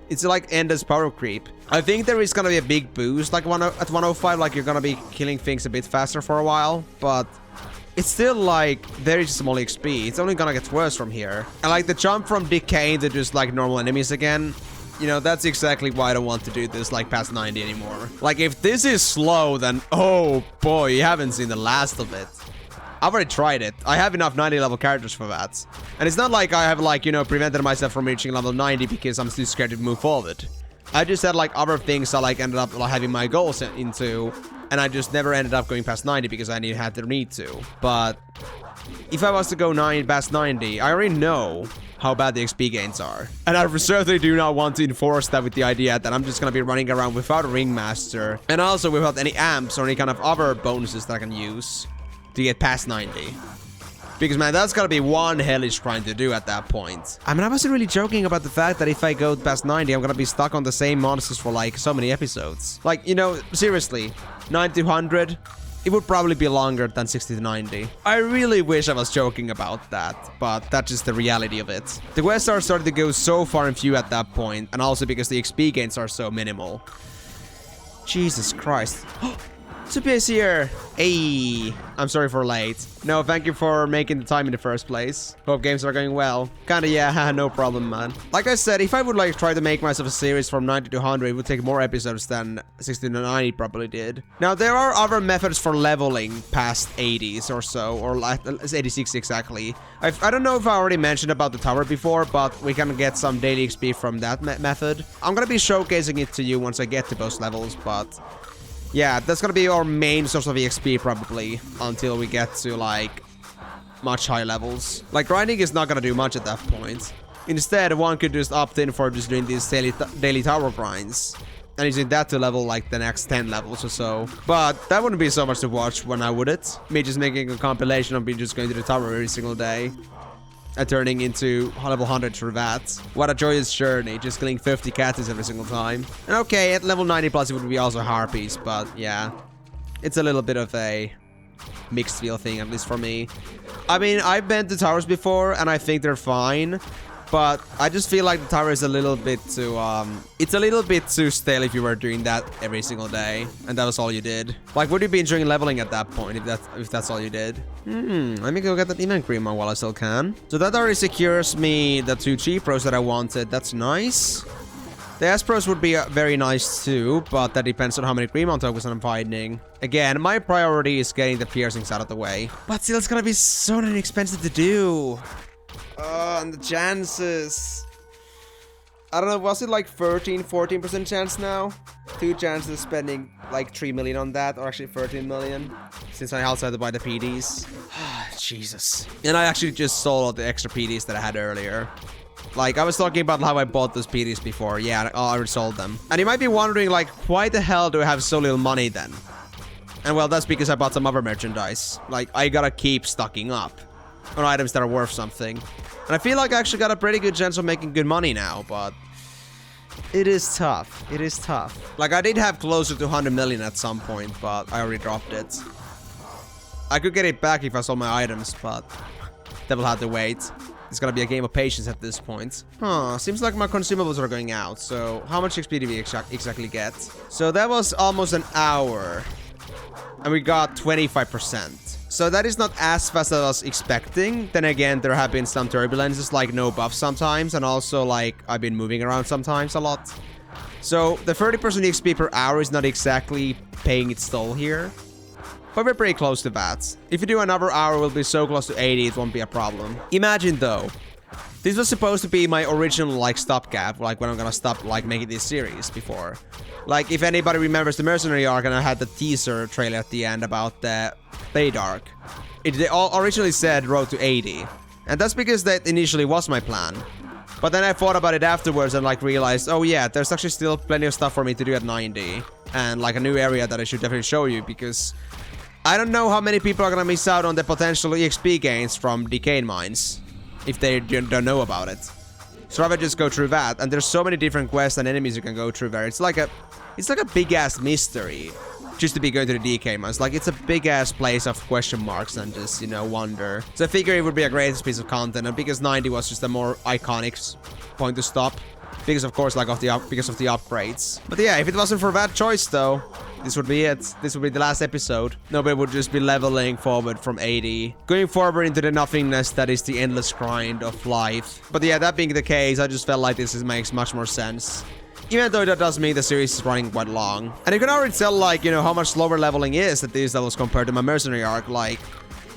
Speaker 1: it's like endless power creep. I think there is gonna be a big boost, like at 105, like you're gonna be killing things a bit faster for a while, but it's still like very small XP. It's only gonna get worse from here. And like the jump from decay to just like normal enemies again, you know, that's exactly why I don't want to do this, like, past 90 anymore. Like, if this is slow, then, oh boy, you haven't seen the last of it. I've already tried it. I have enough 90 level characters for that. And it's not like I have, like, you know, prevented myself from reaching level 90 because I'm too scared to move forward. I just had, like, other things I, like, ended up like, having my goals into, and I just never ended up going past 90 because I had the need to. But if I was to go past 90, I already know how bad the XP gains are. And I certainly do not want to enforce that with the idea that I'm just gonna be running around without a Ringmaster, and also without any amps or any kind of other bonuses that I can use to get past 90. Because, man, that's gotta be one hellish grind to do at that point. I mean, I wasn't really joking about the fact that if I go past 90, I'm gonna be stuck on the same monsters for, like, so many episodes. Like, you know, seriously, 90 to 100... it would probably be longer than 60 to 90. I really wish I was joking about that, but that's just the reality of it. The quests are starting to go so far and few at that point, and also because the XP gains are so minimal. Jesus Christ. Supia's here! Hey! I'm sorry for late. No, thank you for making the time in the first place. Hope games are going well. Kinda, yeah, no problem, man. Like I said, if I would like try to make myself a series from 90 to 100, it would take more episodes than 60 to 90 probably did. Now, there are other methods for leveling past 80s or so, or like 86 exactly. I don't know if I already mentioned about the tower before, but we can get some daily XP from that method. I'm gonna be showcasing it to you once I get to those levels, but yeah, that's gonna be our main source of EXP probably until we get to, like, much higher levels. Like, grinding is not gonna do much at that point. Instead, one could just opt in for just doing these daily tower grinds and using that to level, like, the next 10 levels or so. But that wouldn't be so much to watch when I would it. Me just making a compilation of me just going to the tower every single day and turning into level 100 through that. What a joyous journey, just killing 50 cats every single time. And okay, at level 90 plus it would be also harpies, but yeah. It's a little bit of a mixed feel thing, at least for me. I mean, I've been to towers before, and I think they're fine. But I just feel like the tower is a little bit too, it's a little bit too stale if you were doing that every single day, and that was all you did. Like, would you be enjoying leveling at that point if that's all you did? Let me go get that event cream while I still can. So that already secures me the 2 G pros that I wanted. That's nice. The S pros would be very nice too, but that depends on how many Greenmount tokens I'm finding. Again, my priority is getting the piercings out of the way. But still, it's gonna be so inexpensive to do. And the chances. I don't know, was it like 14% chance now? 2 chances spending like 3 million on that, or actually 13 million, since I also had to buy the PDs. Jesus. And I actually just sold all the extra PDs that I had earlier. Like, I was talking about how I bought those PDs before. Yeah, I already sold them. And you might be wondering, like, why the hell do I have so little money then? And well, that's because I bought some other merchandise. Like, I gotta keep stocking up on items that are worth something. And I feel like I actually got a pretty good chance of making good money now, but it is tough. It is tough. Like, I did have closer to 100 million at some point, but I already dropped it. I could get it back if I sold my items, but that will have to wait. It's gonna be a game of patience at this point. Seems like my consumables are going out, so how much XP did we exactly get? So that was almost an hour, and we got 25%. So that is not as fast as I was expecting. Then again, there have been some turbulences, like no buffs sometimes, and also, like, I've been moving around sometimes a lot. So the 30% XP per hour is not exactly paying its toll here. But we're pretty close to that. If you do another hour, we'll be so close to 80, it won't be a problem. Imagine though, this was supposed to be my original, like, stopgap, like, when I'm gonna stop, like, making this series before. Like, if anybody remembers the Mercenary arc, and I had the teaser trailer at the end about the Blade arc, they all originally said road to 80. And that's because that initially was my plan. But then I thought about it afterwards and, like, realized, oh yeah, there's actually still plenty of stuff for me to do at 90. And, like, a new area that I should definitely show you, because I don't know how many people are gonna miss out on the potential EXP gains from decayed mines if they don't know about it. So rather just go through that, and there's so many different quests and enemies you can go through there. It's like a big-ass mystery just to be going to the decay mines. Like, it's a big-ass place of question marks and just, you know, wonder. So I figure it would be a great piece of content, and because 90 was just a more iconic point to stop. Because, of course, like, because of the upgrades. But yeah, if it wasn't for that choice, though, this would be it. This would be the last episode. Nobody would just be leveling forward from 80. Going forward into the nothingness that is the endless grind of life. But yeah, that being the case, I just felt like this makes much more sense. Even though that does mean the series is running quite long. And you can already tell, like, you know, how much slower leveling is at these levels compared to my Mercenary arc. Like,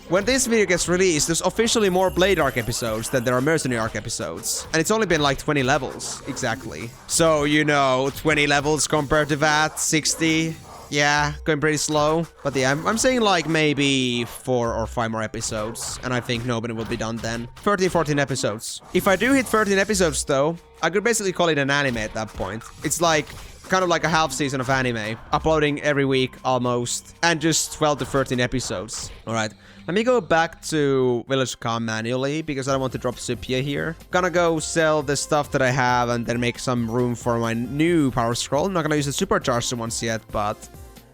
Speaker 1: when this video gets released, there's officially more Blade arc episodes than there are Mercenary arc episodes. And it's only been like 20 levels, exactly. So, you know, 20 levels compared to that, 60. Yeah, going pretty slow. But yeah, I'm saying like maybe 4 or 5 more episodes. And I think Noben will be done then. 13, 14 episodes. If I do hit 13 episodes though, I could basically call it an anime at that point. It's like kind of like a half season of anime. Uploading every week almost. And just 12 to 13 episodes. Alright. Let me go back to Village Com manually, because I don't want to drop Supia here. Gonna go sell the stuff that I have and then make some room for my new power scroll. I'm not gonna use the supercharged ones yet, but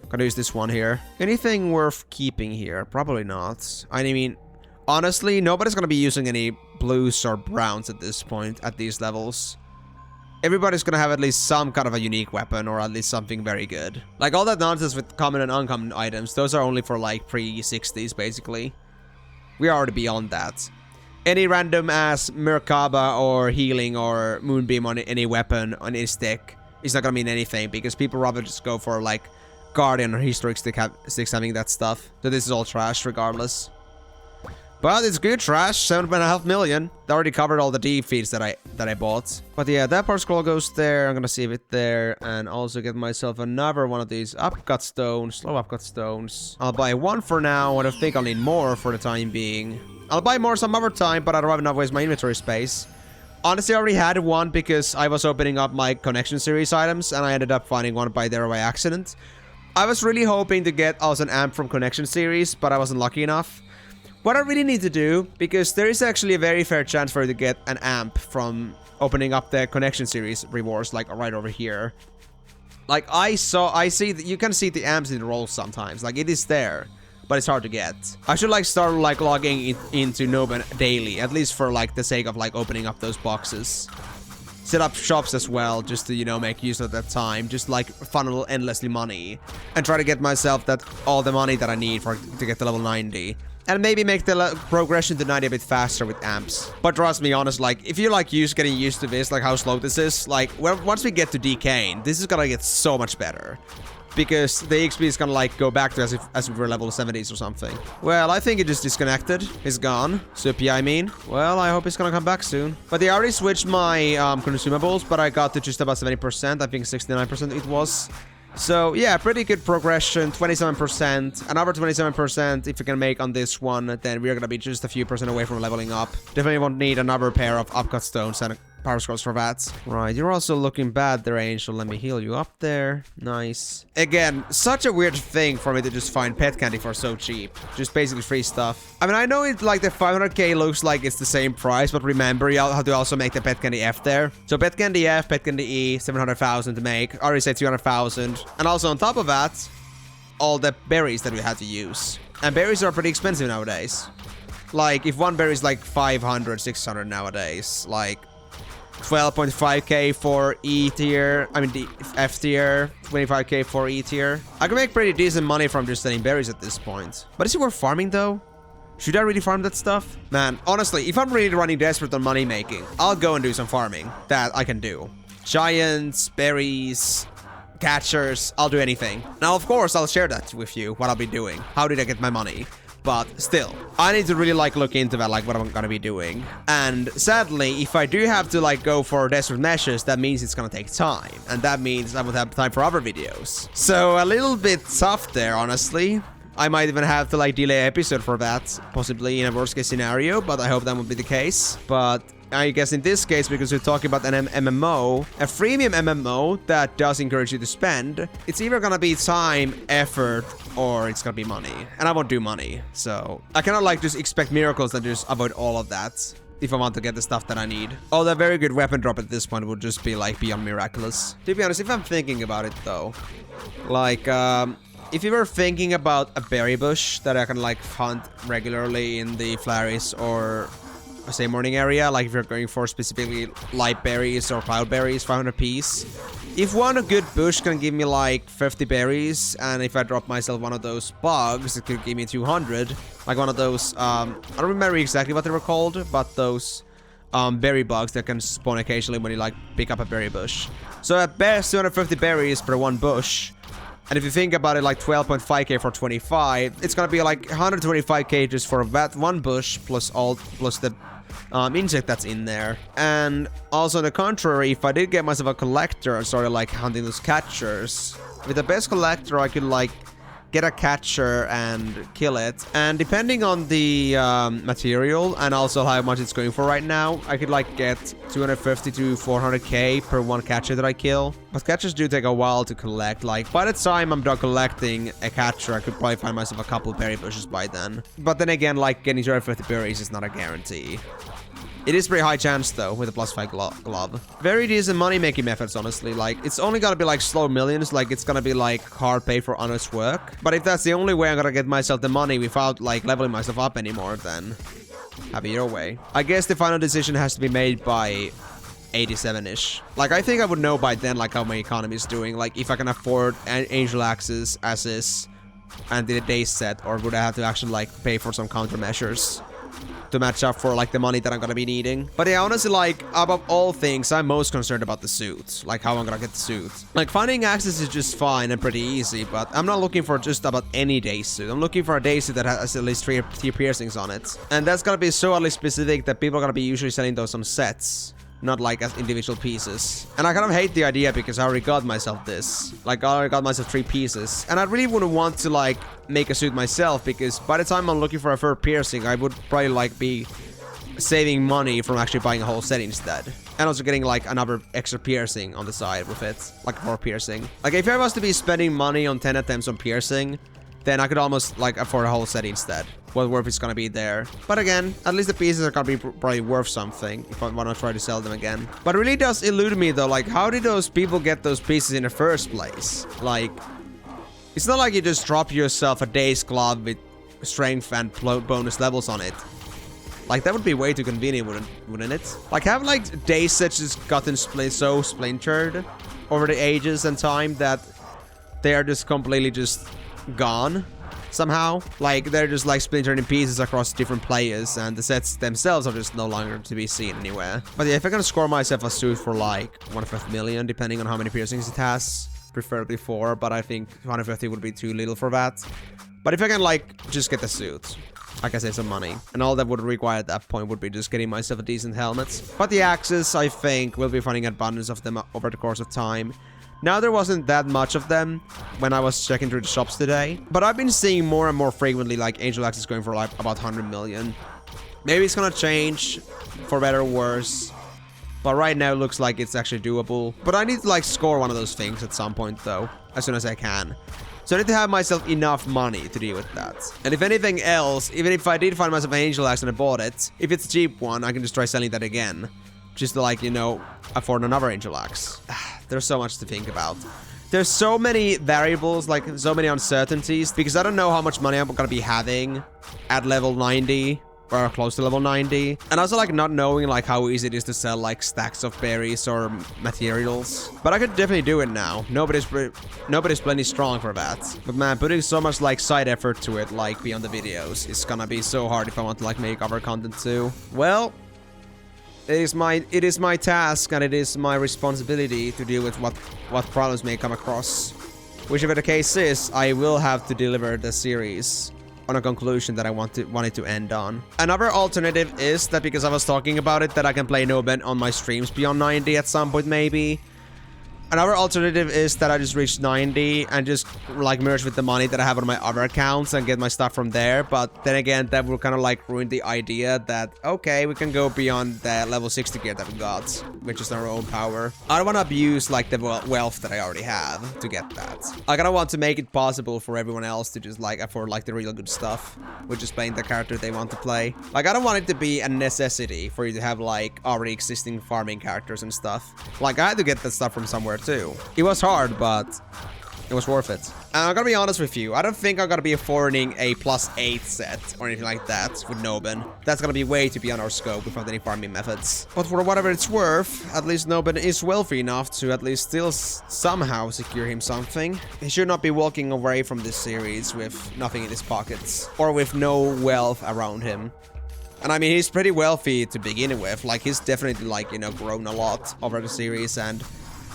Speaker 1: gonna use this one here. Anything worth keeping here? Probably not. I mean, honestly, nobody's gonna be using any blues or browns at this point, at these levels. Everybody's gonna have at least some kind of a unique weapon, or at least something very good. Like, all that nonsense with common and uncommon items, those are only for, like, pre-60s, basically. We are already beyond that. Any random-ass Merkaba or healing or moonbeam on any weapon, on any stick, is not gonna mean anything, because people rather just go for, like, Guardian or Historic sticks having that stuff. So this is all trash, regardless. But it's good trash, 7.5 million. That already covered all the defeats that I bought. But yeah, that power scroll goes there. I'm gonna save it there. And also get myself another one of these upcut stones. Slow upcut stones. I'll buy one for now. I don't think I'll need more for the time being. I'll buy more some other time, but I don't have enough waste my inventory space. Honestly, I already had one because I was opening up my connection series items, and I ended up finding one by accident. I was really hoping to get also an amp from connection series, but I wasn't lucky enough. What I really need to do, because there is actually a very fair chance for you to get an amp from opening up the connection series rewards, like right over here. Like, I see that you can see the amps in the rolls sometimes. Like, it is there, but it's hard to get. I should, like, start, like, logging into Noben daily, at least for, like, the sake of, like, opening up those boxes. Set up shops as well, just to, you know, make use of that time. Just, like, funnel endlessly money. And try to get myself all the money that I need to get to level 90. And maybe make the progression to 90 a bit faster with amps. But trust me, honest, like, if you're, like, getting used to this, like, how slow this is, like, once we get to decaying, this is gonna get so much better. Because the XP is gonna, like, go back to as if we were level 70s or something. Well, I think it just disconnected. It's gone. Supia, I mean. Well, I hope it's gonna come back soon. But they already switched my consumables, but I got to just about 70%. I think 69% it was. So, yeah, pretty good progression, 27%, another 27% if we can make on this one, then we're gonna be just a few percent away from leveling up. Definitely won't need another pair of upcut stones and power scrolls for that. Right, you're also looking bad there, Angel. Let me heal you up there. Nice. Again, such a weird thing for me to just find pet candy for so cheap. Just basically free stuff. I mean, I know it, like, the 500k looks like it's the same price, but remember, you have to also make the pet candy F there. So pet candy F, pet candy E, 700,000 to make. I already said 200,000. And also on top of that, all the berries that we had to use. And berries are pretty expensive nowadays. Like, if one berry is like 500, 600 nowadays, like 12.5k for E tier, I mean the F tier, 25k for E tier. I can make pretty decent money from just selling berries at this point. But is it worth farming though? Should I really farm that stuff? Man, honestly, if I'm really running desperate on money making, I'll go and do some farming. That I can do. Giants, berries, catchers, I'll do anything. Now, of course, I'll share that with you, what I'll be doing. How did I get my money? But still, I need to really like look into that, like what I'm gonna be doing. And sadly, if I do have to like go for desperate measures, that means it's gonna take time. And that means I would have time for other videos. So a little bit tough there, honestly. I might even have to like delay an episode for that, possibly in a worst case scenario, but I hope that won't be the case. But I guess in this case, because we're talking about an MMO, a freemium MMO that does encourage you to spend, it's either gonna be time, effort, or it's gonna be money. And I won't do money, so I cannot like just expect miracles and just avoid all of that if I want to get the stuff that I need. Oh, the very good weapon drop at this point would just be like beyond miraculous. To be honest, if I'm thinking about it though, like, if you were thinking about a berry bush that I can like hunt regularly in the flurries or say morning area, like if you're going for specifically light berries or cloud berries, 500 piece. If one good bush can give me like 50 berries, and if I drop myself one of those bugs, it could give me 200. Like one of those, I don't remember exactly what they were called, but those berry bugs that can spawn occasionally when you like pick up a berry bush. So at best 250 berries per one bush. And if you think about it, like 12.5k for 25, it's gonna be like 125k just for that one bush plus the insect that's in there. And also on the contrary, if I did get myself a collector and started like hunting those catchers, with the best collector I could like get a catcher and kill it. And depending on the material and also how much it's going for right now, I could like get 250 to 400k per one catcher that I kill. But catchers do take a while to collect. Like by the time I'm done collecting a catcher, I could probably find myself a couple berry bushes by then. But then again, like getting 250 berries is not a guarantee. It is pretty high chance though, with a +5 glove. Very decent money-making methods, honestly. Like, it's only gonna be like slow millions, like it's gonna be like hard pay for honest work. But if that's the only way I'm gonna get myself the money without like leveling myself up anymore, then have it your way. I guess the final decision has to be made by 87-ish. Like, I think I would know by then like how my economy is doing, like if I can afford an Angel Axes as is and the day set, or would I have to actually like pay for some countermeasures to match up for like the money that I'm gonna be needing. But yeah, honestly, like above all things, I'm most concerned about the suit, like how I'm gonna get the suit. Like finding access is just fine and pretty easy, but I'm not looking for just about any day suit. I'm looking for a day suit that has at least three piercings on it, and that's gonna be so oddly specific that people are gonna be usually selling those on sets, not like as individual pieces. And I kind of hate the idea because I already got myself this. Like, I already got myself 3 pieces. And I really wouldn't want to, like, make a suit myself because by the time I'm looking for a third piercing, I would probably, like, be saving money from actually buying a whole set instead. And also getting, like, another extra piercing on the side with it. Like, 4 piercing. Like, if I was to be spending money on 10 attempts on piercing, then I could almost, like, afford a whole set instead. What worth is gonna be there. But again, at least the pieces are gonna be probably worth something if I wanna try to sell them again. But it really does elude me though, like how did those people get those pieces in the first place? Like, it's not like you just drop yourself a day's glove with strength and bonus levels on it. Like, that would be way too convenient, wouldn't it? Like, have like day sets just gotten so splintered over the ages and time that they are just completely just gone somehow. Like, they're just like splintered in pieces across different players, and the sets themselves are just no longer to be seen anywhere. But yeah, if I can score myself a suit for like 1/5 million, depending on how many piercings it has, preferably 4, but I think 150 would be too little for that. But if I can like just get the suit, I can save some money, and all that would require at that point would be just getting myself a decent helmet. But the axes, I think, will be finding abundance of them over the course of time. Now, there wasn't that much of them when I was checking through the shops today, but I've been seeing more and more frequently like Angel Axes going for like about 100 million. Maybe it's gonna change for better or worse, but right now it looks like it's actually doable. But I need to like score one of those things at some point though, as soon as I can. So I need to have myself enough money to deal with that. And if anything else, even if I did find myself an Angel Axe and I bought it, if it's a cheap one, I can just try selling that again. Just to, like, you know, afford another Angel Axe. There's so much to think about. There's so many variables, like, so many uncertainties, because I don't know how much money I'm gonna be having at level 90, or close to level 90. And also, like, not knowing, like, how easy it is to sell, like, stacks of berries or materials. But I could definitely do it now. Nobody's plenty strong for that. But man, putting so much, like, side effort to it, like, beyond the videos, is gonna be so hard if I want to, like, make other content too. Well, It is my task and it is my responsibility to deal with what problems may come across. Whichever the case is, I will have to deliver the series on a conclusion that I want it to end on. Another alternative is that because I was talking about it, that I can play Noben on my streams beyond 90 at some point maybe. Another alternative is that I just reach 90 and just like merge with the money that I have on my other accounts and get my stuff from there. But then again, that will kind of like ruin the idea that, okay, we can go beyond the level 60 gear that we got, which is our own power. I don't want to abuse like the wealth that I already have to get that. I kind of want to make it possible for everyone else to just like afford like the real good stuff, which is playing the character they want to play. Like I don't want it to be a necessity for you to have like already existing farming characters and stuff. Like I had to get that stuff from somewhere too. It was hard, but it was worth it. And I'm gonna be honest with you, I don't think I'm gonna be affording a +8 set or anything like that with Noben. That's gonna be way too beyond our scope without any farming methods. But for whatever it's worth, at least Noben is wealthy enough to at least still somehow secure him something. He should not be walking away from this series with nothing in his pockets or with no wealth around him. And I mean, he's pretty wealthy to begin with. Like, he's definitely, like, you know, grown a lot over the series and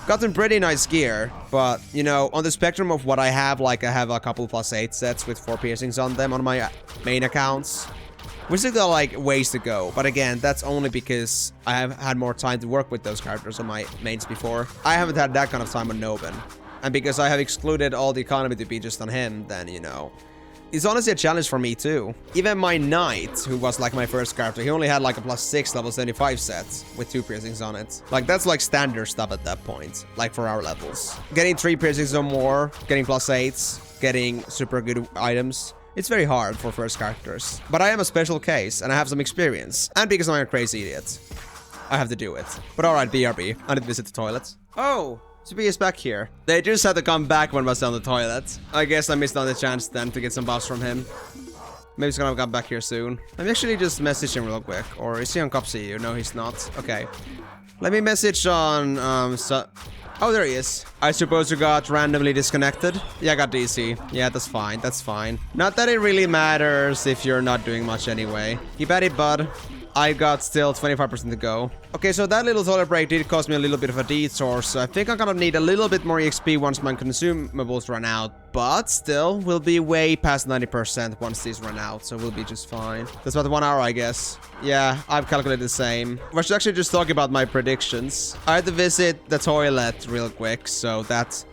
Speaker 1: gotten pretty nice gear. But, you know, on the spectrum of what I have, like, I have a couple +8 sets with 4 piercings on them on my main accounts. We still got, like, ways to go. But again, that's only because I have had more time to work with those characters on my mains before. I haven't had that kind of time on Noben. And because I have excluded all the economy to be just on him, then, you know, it's honestly a challenge for me too. Even my knight, who was like my first character, he only had like a +6 level 75 set with 2 piercings on it. Like that's like standard stuff at that point, like for our levels. Getting 3 piercings or more, getting +8s, getting super good items. It's very hard for first characters. But I am a special case and I have some experience. And because I'm a crazy idiot, I have to do it. But alright, BRB, I need to visit the toilet. Oh! CP is back here. They just had to come back when I was on the toilet. I guess I missed on the chance then to get some buffs from him. Maybe he's gonna come back here soon. Let me actually just message him real quick. Or is he on CopCU? No, he's not. Okay. Let me message on, oh, there he is. I suppose you got randomly disconnected? Yeah, I got DC. Yeah, that's fine. That's fine. Not that it really matters if you're not doing much anyway. Keep at it, bud. I got still 25% to go. Okay, so that little toilet break did cost me a little bit of a detour, so I think I'm gonna need a little bit more EXP once my consumables run out, but still, we'll be way past 90% once these run out, so we'll be just fine. That's about 1 hour, I guess. Yeah, I've calculated the same. I should actually just talk about my predictions. I had to visit the toilet real quick, so that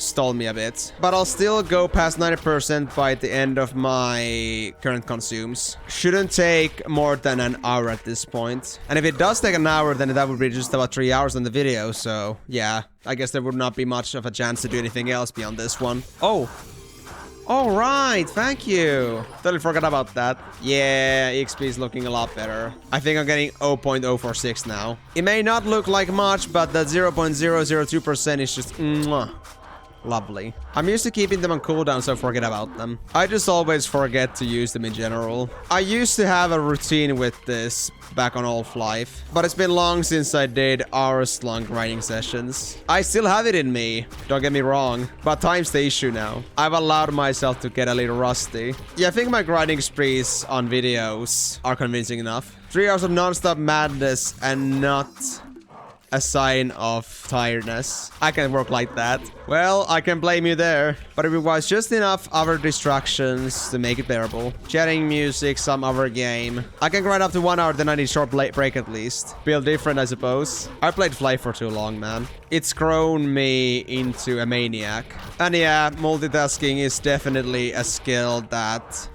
Speaker 1: stalled me a bit. But I'll still go past 90% by the end of my current consumes. Shouldn't take more than an hour at this point. And if it does take an hour, then that would be just about 3 hours on the video. So yeah, I guess there would not be much of a chance to do anything else beyond this one. Oh. All right, thank you. Totally forgot about that. Yeah, EXP is looking a lot better. I think I'm getting 0.046 now. It may not look like much, but that 0.002% is just mwah. Lovely. I'm used to keeping them on cooldown, so forget about them. I just always forget to use them in general. I used to have a routine with this back on old Flyff, but it's been long since I did hours-long grinding sessions. I still have it in me, don't get me wrong, but time's the issue now. I've allowed myself to get a little rusty. Yeah, I think my grinding sprees on videos are convincing enough. 3 hours of non-stop madness and not a sign of tiredness. I can work like that. Well, I can blame you there. But it requires just enough other distractions to make it bearable. Chatting, music, some other game. I can grind up to 1 hour, then I need a short break at least. Feel different, I suppose. I played Flyff for too long, man. It's grown me into a maniac. And yeah, multitasking is definitely a skill that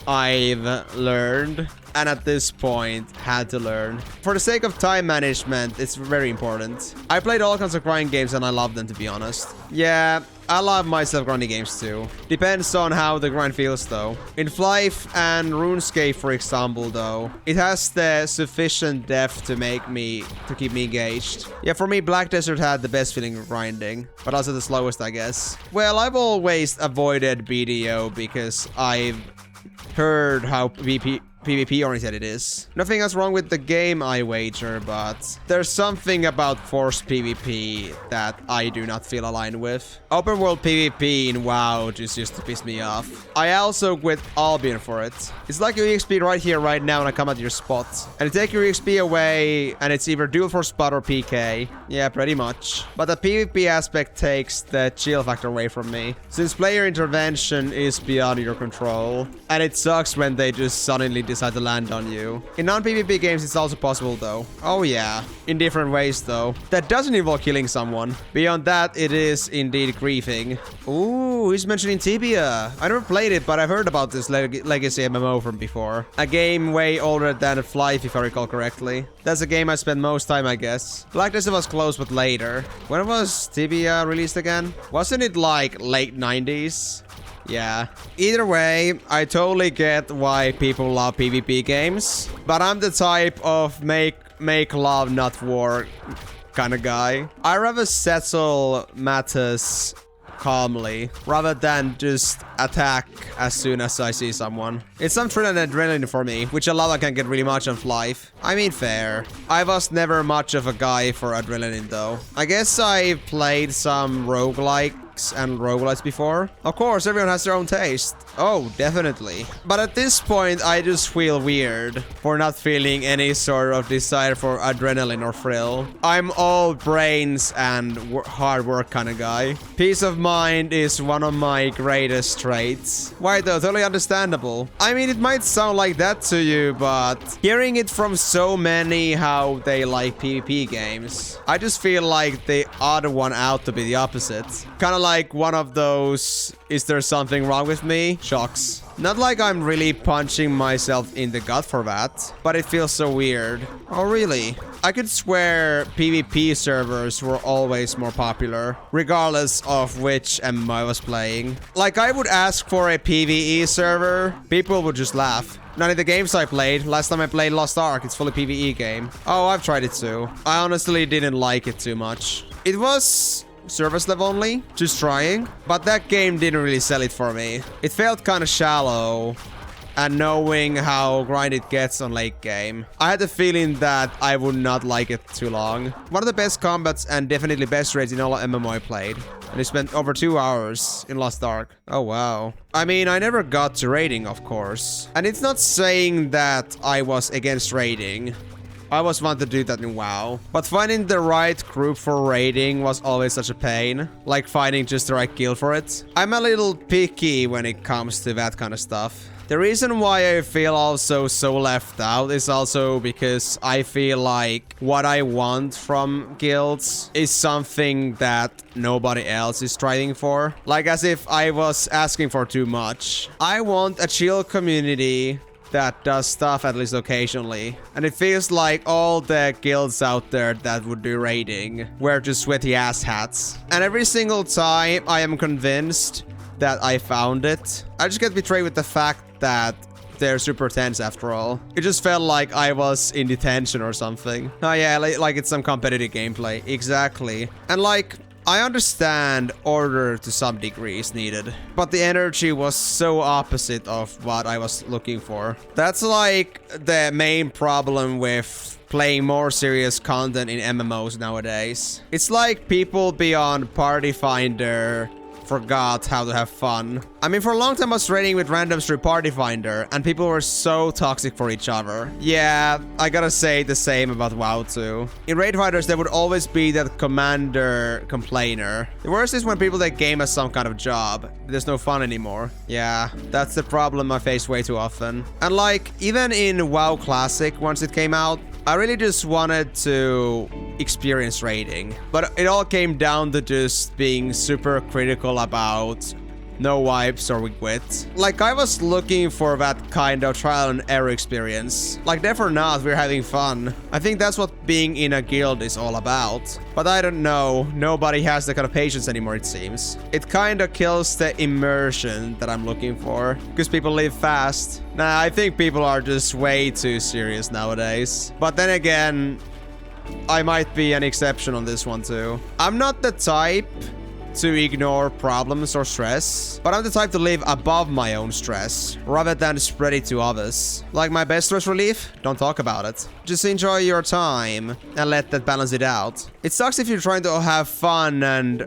Speaker 1: I've learned, and at this point had to learn. For the sake of time management, it's very important. I played all kinds of grinding games and I love them, to be honest. Yeah, I love myself grinding games too. Depends on how the grind feels though. In Flyff and RuneScape, for example, though, it has the sufficient depth to keep me engaged. Yeah, for me, Black Desert had the best feeling of grinding, but also the slowest, I guess. Well, I've always avoided BDO because I've heard how PvP PvP oriented it is. Nothing else wrong with the game, I wager, but there's something about forced PvP that I do not feel aligned with. Open world PvP in WoW just used to piss me off. I also quit Albion for it. It's like your EXP right here, right now, when I come at your spot. And you take your EXP away, and it's either duel for spot or PK. Yeah, pretty much. But the PvP aspect takes the chill factor away from me, since player intervention is beyond your control. And it sucks when they just suddenly decide to land on you. In non-PvP games, it's also possible, though. Oh, yeah. In different ways, though. That doesn't involve killing someone. Beyond that, it is indeed griefing. Ooh, he's mentioning Tibia. I never played it, but I've heard about this legacy MMO from before. A game way older than Flyff, if I recall correctly. That's a game I spent most time, I guess. Black Desert was close, but later. When was Tibia released again? Wasn't it like late 90s? Yeah. Either way, I totally get why people love PvP games, but I'm the type of make love, not war kind of guy. I rather settle matters calmly rather than just attack as soon as I see someone. It's some thrill and adrenaline for me, which a lot of can get really much on Flyff. I mean, fair. I was never much of a guy for adrenaline though. I guess I played some roguelikes and roguelites before. Of course, everyone has their own taste. Oh, definitely. But at this point, I just feel weird for not feeling any sort of desire for adrenaline or thrill. I'm all brains and hard work kind of guy. Peace of mind is one of my greatest traits. Why though? Totally understandable. I mean, it might sound like that to you, but hearing it from so many how they like PvP games, I just feel like the odd one out to be the opposite. Kind of like one of those, is there something wrong with me? Shocks. Not like I'm really punching myself in the gut for that, but it feels so weird. Oh, really? I could swear PvP servers were always more popular, regardless of which MMO I was playing. Like, I would ask for a PvE server, people would just laugh. None of the games I played. Last time I played Lost Ark, it's fully PvE game. Oh, I've tried it too. I honestly didn't like it too much. It was service level only, just trying, but that game didn't really sell it for me. It felt kind of shallow, and knowing how grind it gets on late game, I had the feeling that I would not like it too long. One of the best combats and definitely best raids in all MMO I played, and I spent over 2 hours in Lost Ark. Oh wow. I mean, I never got to raiding, of course, and it's not saying that I was against raiding. I always wanted to do that in WoW, but finding the right group for raiding was always such a pain, like finding just the right guild for it. I'm a little picky when it comes to that kind of stuff. The reason why I feel also so left out is also because I feel like what I want from guilds is something that nobody else is striving for. Like as if I was asking for too much. I want a chill community that does stuff at least occasionally. And it feels like all the guilds out there that would do raiding wear just sweaty ass hats. And every single time I am convinced that I found it, I just get betrayed with the fact that they're super tense after all. It just felt like I was in detention or something. Oh yeah, like it's some competitive gameplay. Exactly. And like, I understand order to some degree is needed, but the energy was so opposite of what I was looking for. That's like the main problem with playing more serious content in MMOs nowadays. It's like people beyond Party Finder forgot how to have fun. I mean, for a long time I was raiding with randoms through Party Finder, and people were so toxic for each other. Yeah, I gotta say the same about WoW too. In raid fighters, there would always be that commander complainer. The worst is when people take game as some kind of job. There's no fun anymore. Yeah, that's the problem I face way too often. And like, even in WoW Classic, once it came out, I really just wanted to experience raiding, but it all came down to just being super critical about no wipes or we quit. Like, I was looking for that kind of trial and error experience. Like, deaf or not, we're having fun. I think that's what being in a guild is all about. But I don't know, nobody has that kind of patience anymore, it seems. It kind of kills the immersion that I'm looking for, because people live fast. Nah, I think people are just way too serious nowadays. But then again, I might be an exception on this one too. I'm not the type to ignore problems or stress, but I'm the type to live above my own stress, rather than spread it to others. Like my best stress relief? Don't talk about it. Just enjoy your time and let that balance it out. It sucks if you're trying to have fun and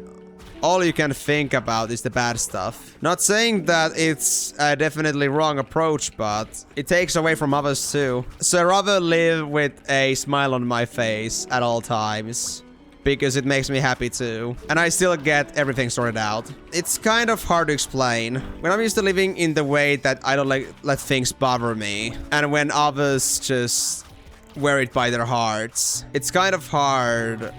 Speaker 1: all you can think about is the bad stuff. Not saying that it's a definitely wrong approach, but it takes away from others too. So I'd rather live with a smile on my face at all times, because it makes me happy too. And I still get everything sorted out. It's kind of hard to explain. When I'm used to living in the way that I don't let things bother me, and when others just wear it by their hearts, it's kind of hard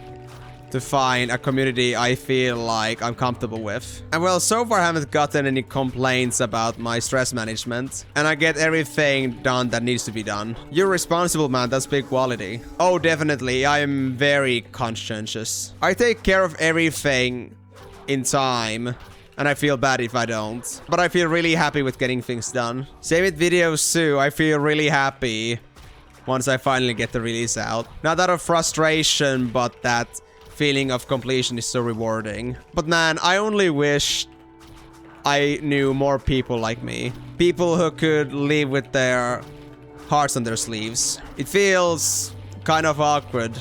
Speaker 1: to find a community I feel like I'm comfortable with. And well, so far I haven't gotten any complaints about my stress management, and I get everything done that needs to be done. You're responsible, man. That's big quality. Oh, definitely. I am very conscientious. I take care of everything in time, and I feel bad if I don't. But I feel really happy with getting things done. Same with videos too. I feel really happy once I finally get the release out. Not out of frustration, but that feeling of completion is so rewarding. But man, I only wish I knew more people like me. People who could live with their hearts on their sleeves. It feels kind of awkward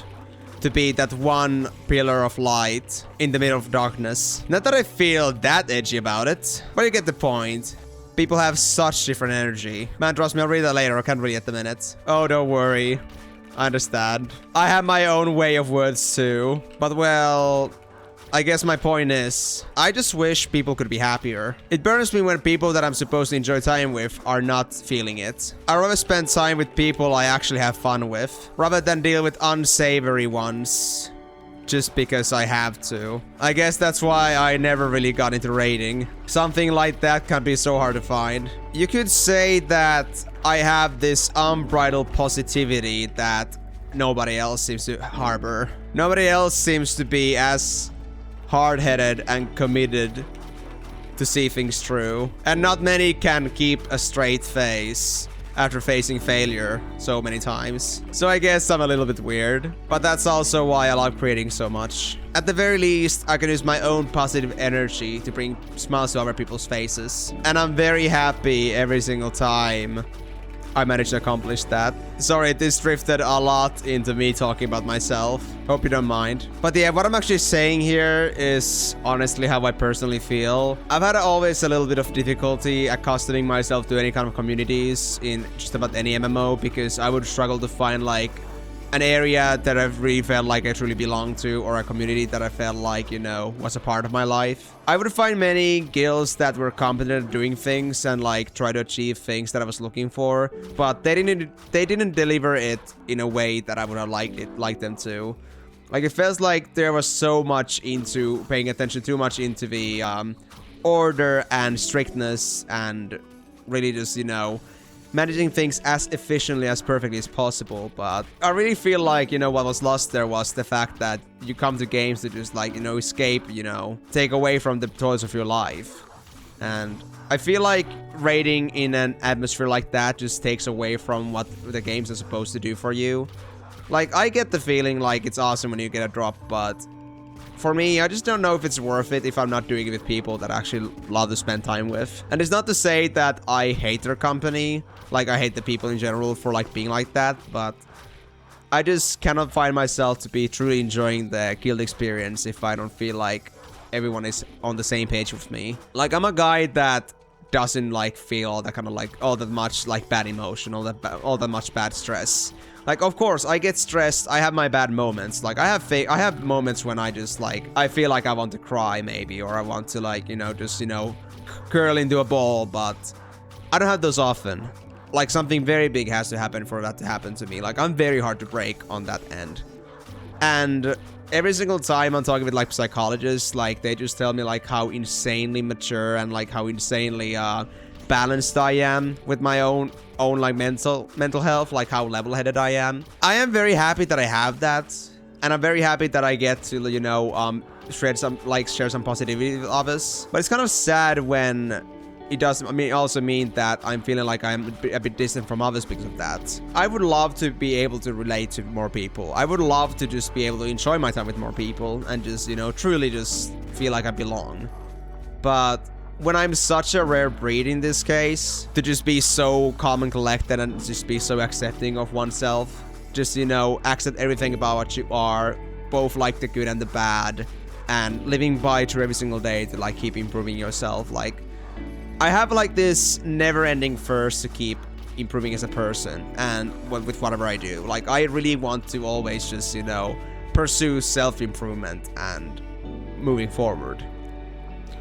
Speaker 1: to be that one pillar of light in the middle of darkness. Not that I feel that edgy about it, but you get the point. People have such different energy. Man, trust me, I'll read that later. I can't read it at the minute. Oh, don't worry. I understand. I have my own way of words too. But well, I guess my point is, I just wish people could be happier. It burns me when people that I'm supposed to enjoy time with are not feeling it. I'd rather spend time with people I actually have fun with, rather than deal with unsavory ones just because I have to. I guess that's why I never really got into raiding. Something like that can be so hard to find. You could say that I have this unbridled positivity that nobody else seems to harbor. Nobody else seems to be as hard-headed and committed to see things through. And not many can keep a straight face after facing failure so many times. So I guess I'm a little bit weird, but that's also why I love creating so much. At the very least, I can use my own positive energy to bring smiles to other people's faces. And I'm very happy every single time I managed to accomplish that. Sorry, this drifted a lot into me talking about myself. Hope you don't mind. But yeah, what I'm actually saying here is honestly how I personally feel. I've had always a little bit of difficulty accustoming myself to any kind of communities in just about any MMO, because I would struggle to find like an area that I've really felt like I truly belong to, or a community that I felt like, you know, was a part of my life. I would find many guilds that were competent at doing things and like try to achieve things that I was looking for, but they didn't deliver it in a way that I would have liked them to. Like, it feels like there was so much into paying attention too much into the order and strictness, and really just, you know, managing things as efficiently as perfectly as possible. But I really feel like, you know, what was lost there was the fact that you come to games to just like, you know, escape, you know, take away from the toils of your life. And I feel like raiding in an atmosphere like that just takes away from what the games are supposed to do for you. Like, I get the feeling like it's awesome when you get a drop, but for me, I just don't know if it's worth it if I'm not doing it with people that I actually love to spend time with. And it's not to say that I hate their company, like I hate the people in general for like being like that, but I just cannot find myself to be truly enjoying the guild experience if I don't feel like everyone is on the same page with me. Like, I'm a guy that doesn't like feel all that kind of like all that much like bad emotion, all that much bad stress. Like, of course, I get stressed. I have my bad moments. Like, I have moments when I just, like, I feel like I want to cry, maybe. Or I want to, like, you know, just, you know, curl into a ball. But I don't have those often. Like, something very big has to happen for that to happen to me. Like, I'm very hard to break on that end. And every single time I'm talking with, like, psychologists, like, they just tell me, like, how insanely mature and, like, how insanely, balanced I am with my own like mental health, like how level-headed I am. I am very happy that I have that, and I'm very happy that I get to, you know, share some positivity with others. But it's kind of sad when it doesn't, I mean, also mean that I'm feeling like I'm a bit distant from others because of that. I would love to be able to relate to more people. I would love to just be able to enjoy my time with more people and just, you know, truly just feel like I belong. But when I'm such a rare breed in this case, to just be so calm and collected and just be so accepting of oneself, just, you know, accept everything about what you are, both like the good and the bad, and living by through every single day to like keep improving yourself. Like, I have like this never-ending thirst to keep improving as a person and with whatever I do. Like, I really want to always just, you know, pursue self-improvement and moving forward.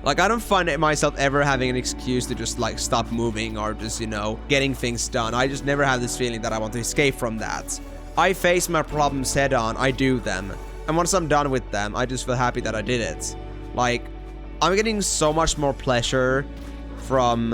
Speaker 1: Like, I don't find myself ever having an excuse to just like stop moving or just, you know, getting things done. I just never have this feeling that I want to escape from that. I face my problems head on, I do them. And once I'm done with them, I just feel happy that I did it. Like, I'm getting so much more pleasure from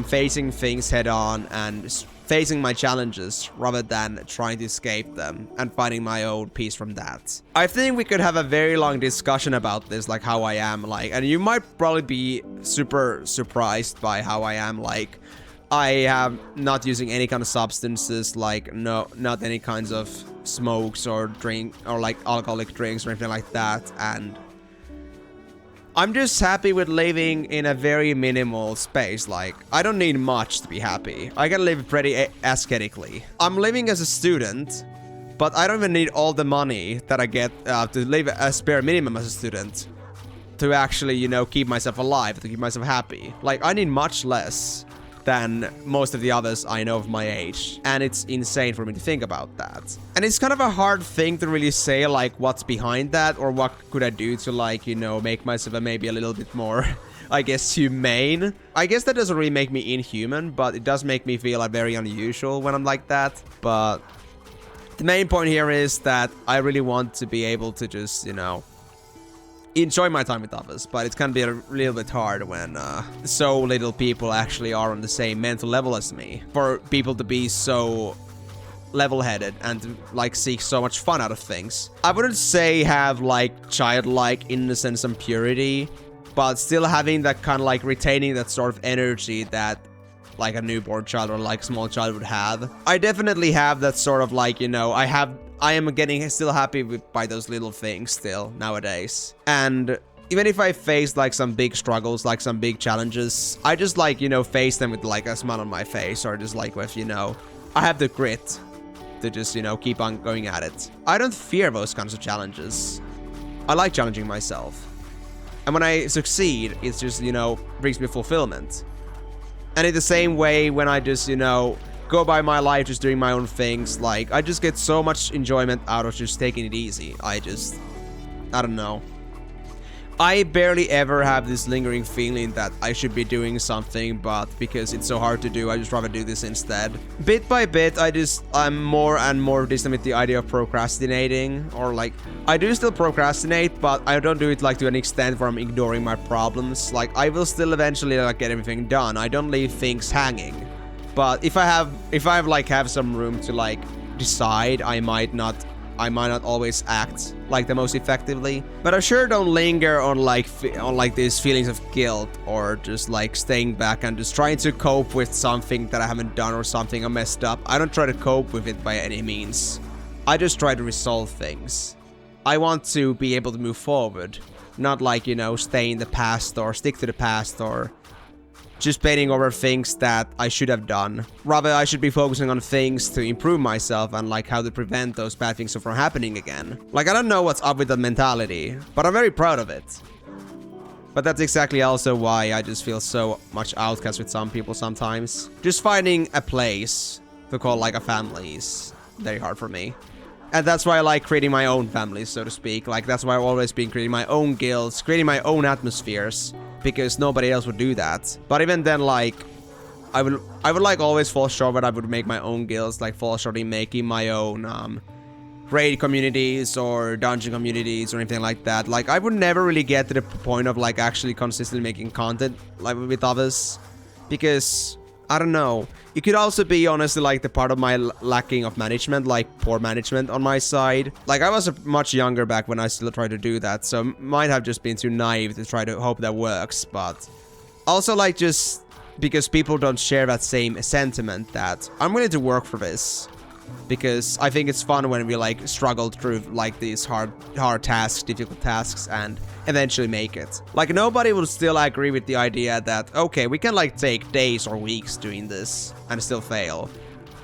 Speaker 1: facing things head on and facing my challenges rather than trying to escape them and finding my own peace from that. I think we could have a very long discussion about this, like how I am, like, and you might probably be super surprised by how I am. Like, I am not using any kind of substances, like not any kinds of smokes or drink or like alcoholic drinks or anything like that, and I'm just happy with living in a very minimal space. Like, I don't need much to be happy. I can live pretty aesthetically. I'm living as a student, but I don't even need all the money that I get to live a spare minimum as a student to actually, you know, keep myself alive, to keep myself happy. Like, I need much less than most of the others I know of my age, and it's insane for me to think about that. And it's kind of a hard thing to really say, like, what's behind that, or what could I do to, like, you know, make myself maybe a little bit more, I guess, humane. I guess that doesn't really make me inhuman, but it does make me feel like very unusual when I'm like that. But the main point here is that I really want to be able to just, you know, enjoy my time with others, but it's gonna be a little bit hard when so little people actually are on the same mental level as me. For people to be so level-headed and to, like, seek so much fun out of things. I wouldn't say have, like, childlike innocence and purity, but still having that kind of, like, retaining that sort of energy that, like, a newborn child or, like, small child would have. I definitely have that sort of, like, you know, I am getting still happy by those little things still nowadays. And even if I face like some big struggles, like some big challenges, I just, like, you know, face them with like a smile on my face, or just like with, you know, I have the grit to just, you know, keep on going at it. I don't fear those kinds of challenges. I like challenging myself. And when I succeed, it's just, you know, brings me fulfillment. And in the same way, when I just, you know, go by my life just doing my own things, like, I just get so much enjoyment out of just taking it easy. I don't know. I barely ever have this lingering feeling that I should be doing something, but because it's so hard to do, I just rather do this instead. Bit by bit, I'm more and more distant with the idea of procrastinating, or like, I do still procrastinate, but I don't do it like to an extent where I'm ignoring my problems. Like, I will still eventually like get everything done. I don't leave things hanging. But if I have some room to like decide, I might not always act like the most effectively. But I sure don't linger on like these feelings of guilt, or just like staying back and just trying to cope with something that I haven't done or something I messed up. I don't try to cope with it by any means. I just try to resolve things. I want to be able to move forward, not like, you know, stay in the past or stick to the past or just painting over things that I should have done. Rather, I should be focusing on things to improve myself and like how to prevent those bad things from happening again. Like, I don't know what's up with that mentality, but I'm very proud of it. But that's exactly also why I just feel so much outcast with some people sometimes. Just finding a place to call like a family is very hard for me. And that's why I like creating my own families, so to speak. Like, that's why I've always been creating my own guilds, creating my own atmospheres, because nobody else would do that. But even then, like, I would like always fall short when I would make my own guilds, like fall short in making my own raid communities or dungeon communities or anything like that. Like, I would never really get to the point of like actually consistently making content like with others, because I don't know. It could also be honestly like the part of my lacking of management, like poor management on my side. Like, I was much younger back when I still tried to do that, so might have just been too naive to try to hope that works. But Also, like, just because people don't share that same sentiment that I'm willing to work for this. Because I think it's fun when we, like, struggle through, like, these hard tasks, difficult tasks, and eventually make it. Like, nobody will still agree with the idea that, okay, we can, like, take days or weeks doing this and still fail.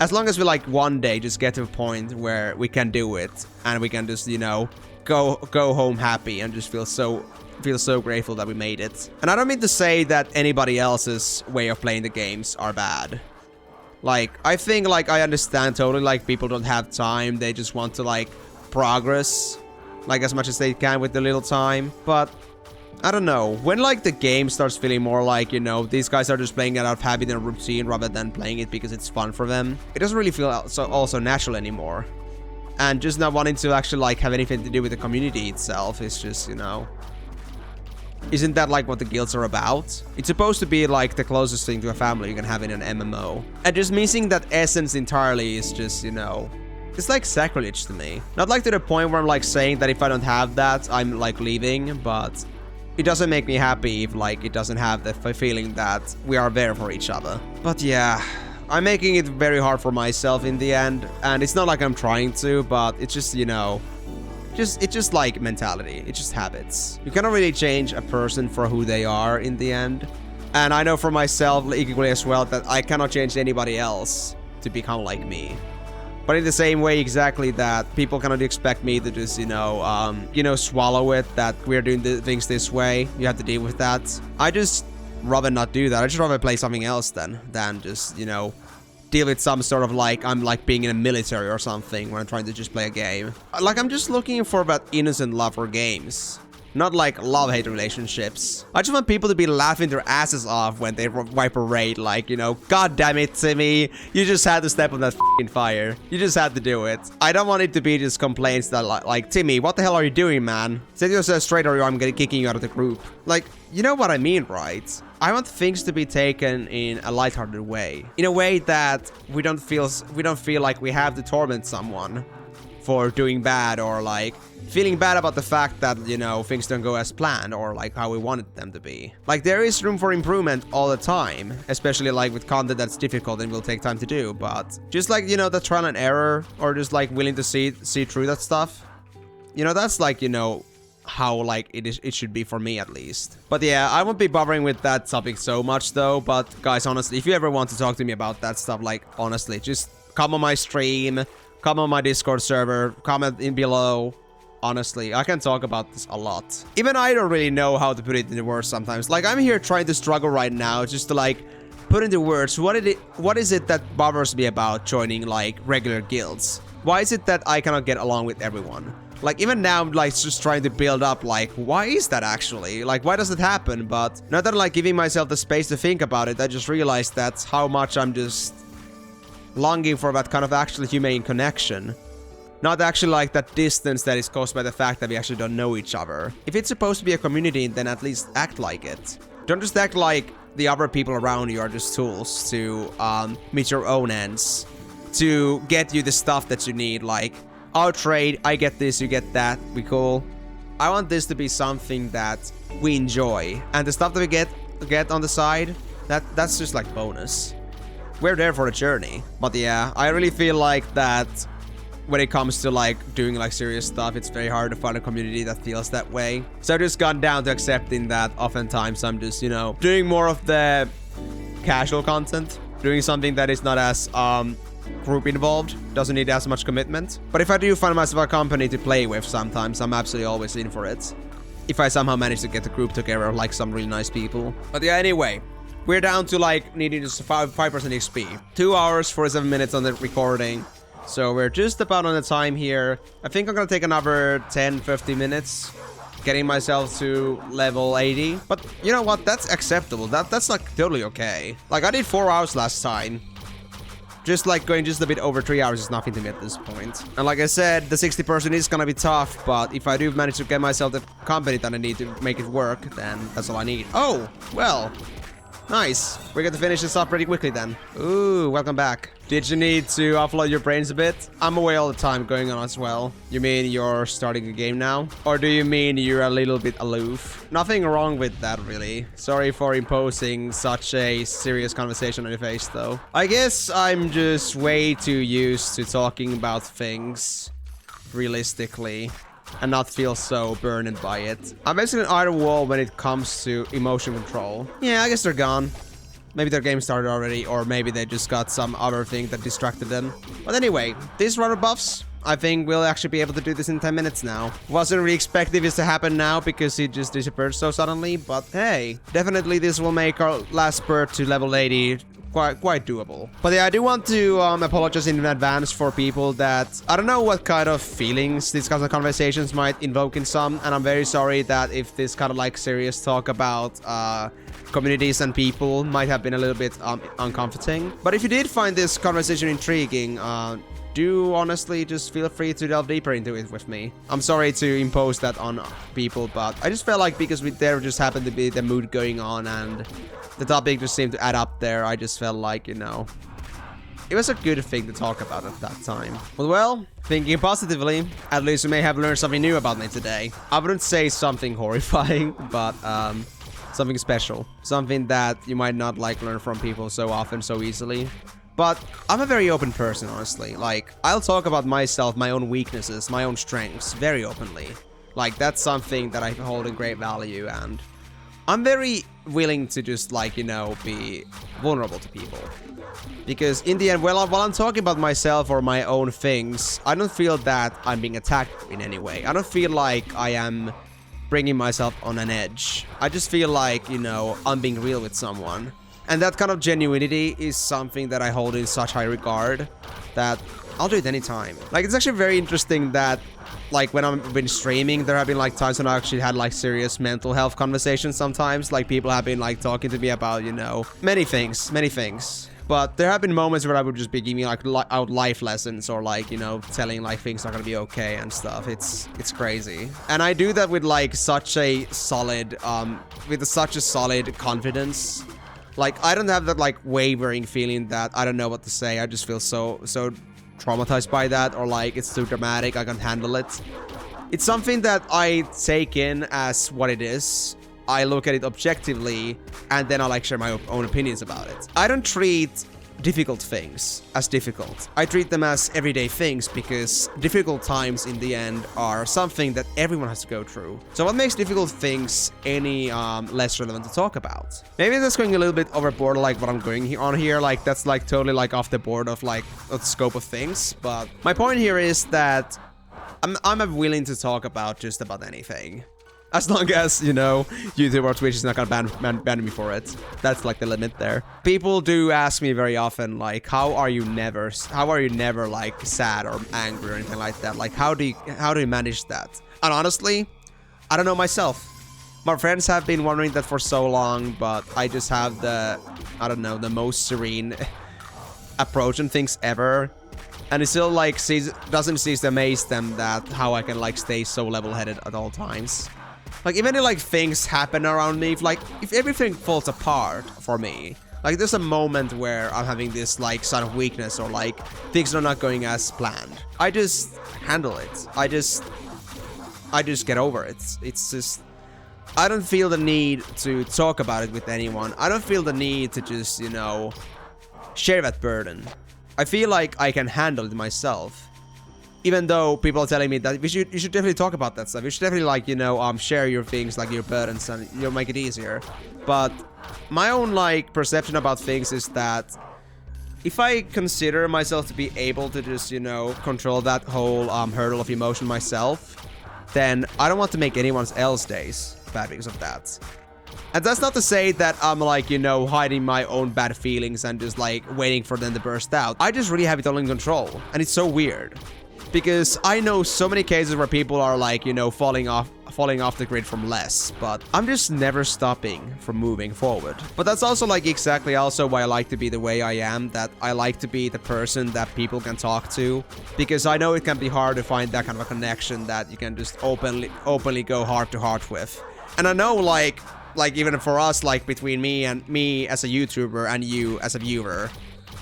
Speaker 1: As long as we, like, one day just get to a point where we can do it and we can just, you know, go home happy and just feel so grateful that we made it. And I don't mean to say that anybody else's way of playing the games are bad. Like, I think, like, I understand totally, like, people don't have time. They just want to, like, progress, like, as much as they can with the little time. But, I don't know. When, like, the game starts feeling more like, you know, these guys are just playing it out of habit and routine rather than playing it because it's fun for them, it doesn't really feel also natural anymore. And just not wanting to actually, like, have anything to do with the community itself is just, you know... Isn't that, like, what the guilds are about? It's supposed to be, like, the closest thing to a family you can have in an MMO. And just missing that essence entirely is just, you know... It's, like, sacrilege to me. Not, like, to the point where I'm, like, saying that if I don't have that, I'm, like, leaving, but... It doesn't make me happy if, like, it doesn't have the feeling that we are there for each other. But, yeah... I'm making it very hard for myself in the end, and it's not like I'm trying to, but it's just, you know... It's just like mentality. It's just habits. You cannot really change a person for who they are in the end. And I know for myself equally as well that I cannot change anybody else to become like me. But in the same way exactly that people cannot expect me to just, you know, swallow it that we're doing things this way. You have to deal with that. I just rather not do that. I just rather play something else than just, you know, deal with some sort of, like, I'm, like, being in a military or something when I'm trying to just play a game. Like, I'm just looking for that innocent love for games. Not, like, love-hate relationships. I just want people to be laughing their asses off when they wipe a raid, like, you know, God damn it, Timmy. You just had to step on that f***ing fire. You just had to do it. I don't want it to be just complaints that, like, Timmy, what the hell are you doing, man? Set yourself straight or I'm gonna kicking you out of the group. Like, you know what I mean, right? I want things to be taken in a lighthearted way. In a way that we don't feel like we have to torment someone for doing bad or, like, feeling bad about the fact that, you know, things don't go as planned or, like, how we wanted them to be. Like, there is room for improvement all the time, especially, like, with content that's difficult and will take time to do, but just, like, you know, the trial and error or just, like, willing to see through that stuff, you know, that's, like, you know, how, like, it should be for me at least. But yeah, I won't be bothering with that topic so much though. But guys, honestly, if you ever want to talk to me about that stuff, like, honestly, just come on my stream, come on my Discord server, comment in below. Honestly, I can talk about this a lot. Even I don't really know how to put it into words sometimes. Like, I'm here trying to struggle right now just to, like, put into words what is it that bothers me about joining, like, regular guilds. Why is it that I cannot get along with everyone? Like, even now, I'm, like, just trying to build up, like, why is that actually? Like, why does it happen? But now that I'm, like, giving myself the space to think about it, I just realized that's how much I'm just longing for that kind of actually humane connection. Not actually, like, that distance that is caused by the fact that we actually don't know each other. If it's supposed to be a community, then at least act like it. Don't just act like the other people around you are just tools to meet your own ends. To get you the stuff that you need, like... I'll trade, I get this, you get that, we cool. I want this to be something that we enjoy. And the stuff that we get on the side, that's just like bonus. We're there for the journey. But yeah, I really feel like that when it comes to, like, doing, like, serious stuff, it's very hard to find a community that feels that way. So I've just gone down to accepting that oftentimes I'm just, you know, doing more of the casual content. Doing something that is not as, group involved, doesn't need as much commitment. But if I do find myself a company to play with sometimes, I'm absolutely always in for it. If I somehow manage to get the group together, like some really nice people. But yeah, anyway, we're down to, like, needing just 5% XP. 2 hours, 47 minutes on the recording. So we're just about on the time here. I think I'm gonna take another 10-15 minutes getting myself to level 80. But you know what? That's acceptable. That's like totally okay. Like, I did 4 hours last time. Just like going just a bit over 3 hours is nothing to me at this point. And like I said, the 60% is gonna be tough, but if I do manage to get myself the company that I need to make it work, then that's all I need. Oh, well. Nice. We're going to finish this up pretty quickly then. Ooh, welcome back. Did you need to offload your brains a bit? I'm away all the time going on as well. You mean you're starting a game now? Or do you mean you're a little bit aloof? Nothing wrong with that, really. Sorry for imposing such a serious conversation on your face, though. I guess I'm just way too used to talking about things realistically and not feel so burdened by it. I'm basically an either wall when it comes to emotion control. Yeah, I guess they're gone. Maybe their game started already, or maybe they just got some other thing that distracted them. But anyway, these rubber buffs, I think we'll actually be able to do this in 10 minutes now. Wasn't really expecting this to happen now because he just disappeared so suddenly, but hey, definitely this will make our last spurt to level 80 quite doable. But yeah, I do want to apologize in advance for people that I don't know what kind of feelings these kinds of conversations might invoke in some, and I'm very sorry that if this kind of like serious talk about communities and people might have been a little bit uncomforting. But if you did find this conversation intriguing, do honestly just feel free to delve deeper into it with me. I'm sorry to impose that on people, but I just felt like because there just happened to be the mood going on and the topic just seemed to add up there, I just felt like, you know, it was a good thing to talk about at that time. But well, thinking positively, at least you may have learned something new about me today. I wouldn't say something horrifying, but something special. Something that you might not like learn from people so often, so easily. But I'm a very open person, honestly. Like, I'll talk about myself, my own weaknesses, my own strengths, very openly. Like, that's something that I hold in great value, and I'm very willing to just, like, you know, be vulnerable to people. Because in the end, while I'm talking about myself or my own things, I don't feel that I'm being attacked in any way. I don't feel like I am bringing myself on an edge. I just feel like, you know, I'm being real with someone. And that kind of genuinity is something that I hold in such high regard that I'll do it anytime. Like, it's actually very interesting that, like, when I've been streaming, there have been, like, times when I actually had, like, serious mental health conversations sometimes. Like, people have been, like, talking to me about, you know, many things. But there have been moments where I would just be giving, like, out life lessons or, like, you know, telling, like, things are gonna be okay and stuff. It's crazy. And I do that with, like, such a solid confidence. Like, I don't have that, like, wavering feeling that I don't know what to say. I just feel so traumatized by that, or like it's too dramatic, I can't handle it. It's something that I take in as what it is. I look at it objectively, and then I like share my own opinions about it. I don't treat difficult things as difficult. I treat them as everyday things because difficult times in the end are something that everyone has to go through. So what makes difficult things any less relevant to talk about? Maybe that's going a little bit overboard, like what I'm going on here. Like that's like totally like off the board of like the scope of things. But my point here is that I'm willing to talk about just about anything. As long as, you know, YouTube or Twitch is not gonna ban me for it. That's like the limit there. People do ask me very often, like, how are you never like sad or angry or anything like that? Like, how do you manage that? And honestly, I don't know myself. My friends have been wondering that for so long, but I just have the most serene approach on things ever. And it still like doesn't cease to amaze them that how I can like stay so level-headed at all times. Like, even if, like, things happen around me, if everything falls apart for me, like, there's a moment where I'm having this, like, sort of weakness or, like, things are not going as planned. I just handle it. I just get over it. It's just, I don't feel the need to talk about it with anyone. I don't feel the need to just, you know, share that burden. I feel like I can handle it myself. Even though people are telling me that you should definitely talk about that stuff. You should definitely, like, you know, share your things, like your burdens, and you'll make it easier. But my own, like, perception about things is that if I consider myself to be able to just, you know, control that whole hurdle of emotion myself, then I don't want to make anyone else's days bad because of that. And that's not to say that I'm, like, you know, hiding my own bad feelings and just, like, waiting for them to burst out. I just really have it all in control. And it's so weird. Because I know so many cases where people are, like, you know, falling off the grid from less, but I'm just never stopping from moving forward. But that's also, like, exactly also why I like to be the way I am, that I like to be the person that people can talk to, because I know it can be hard to find that kind of a connection that you can just openly go heart to heart with. And I know, like like even for us, like between me as a YouTuber and you as a viewer.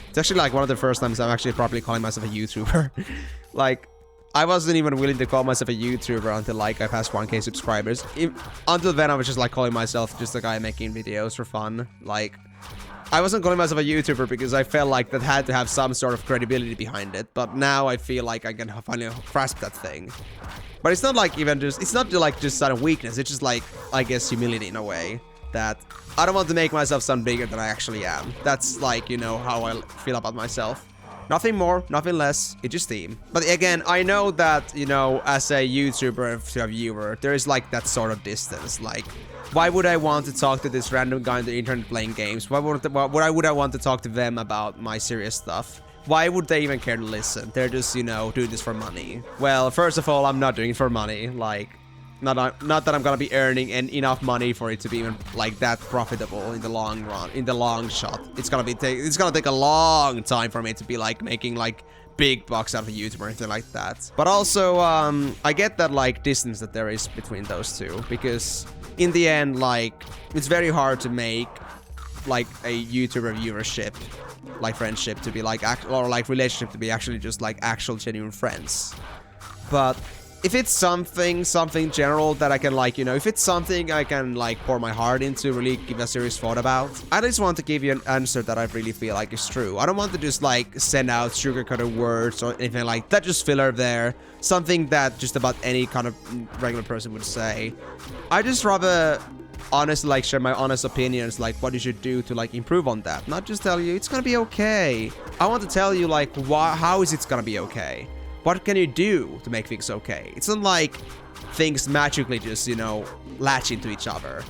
Speaker 1: It's actually like one of the first times I'm actually properly calling myself a YouTuber. Like, I wasn't even willing to call myself a YouTuber until like I passed 1K subscribers. Until then, I was just like calling myself just a guy making videos for fun. Like, I wasn't calling myself a YouTuber because I felt like that had to have some sort of credibility behind it. But now I feel like I can finally grasp that thing. But it's not like even just, it's not like just sudden weakness. It's just like, I guess, humility in a way. That I don't want to make myself sound bigger than I actually am. That's like, you know, how I feel about myself. Nothing more, nothing less, it's just Steam. But again, I know that, you know, as a YouTuber to a viewer, there is like that sort of distance. Like, why would I want to talk to this random guy on the internet playing games? Why would I want to talk to them about my serious stuff? Why would they even care to listen? They're just, you know, doing this for money. Well, first of all, I'm not doing it for money. Like, not that I'm gonna be earning enough money for it to be even like that profitable in the long run, in the long shot. It's gonna take a long time for me to be like making like big bucks out of YouTube or anything like that. But also, I get that like distance that there is between those two, because in the end, like, it's very hard to make like a YouTuber viewership, like friendship to be like, or like relationship to be actually just like actual genuine friends. But if it's something general that I can like, you know, if it's something I can like pour my heart into, really give a serious thought about, I just want to give you an answer that I really feel like is true. I don't want to just like send out sugar-coated words or anything like that, just filler there. Something that just about any kind of regular person would say. I just rather honestly like share my honest opinions, like what you should do to like improve on that. Not just tell you it's gonna be okay. I want to tell you like how is it gonna be okay? What can you do to make things okay? It's not like things magically just, you know, latch into each other.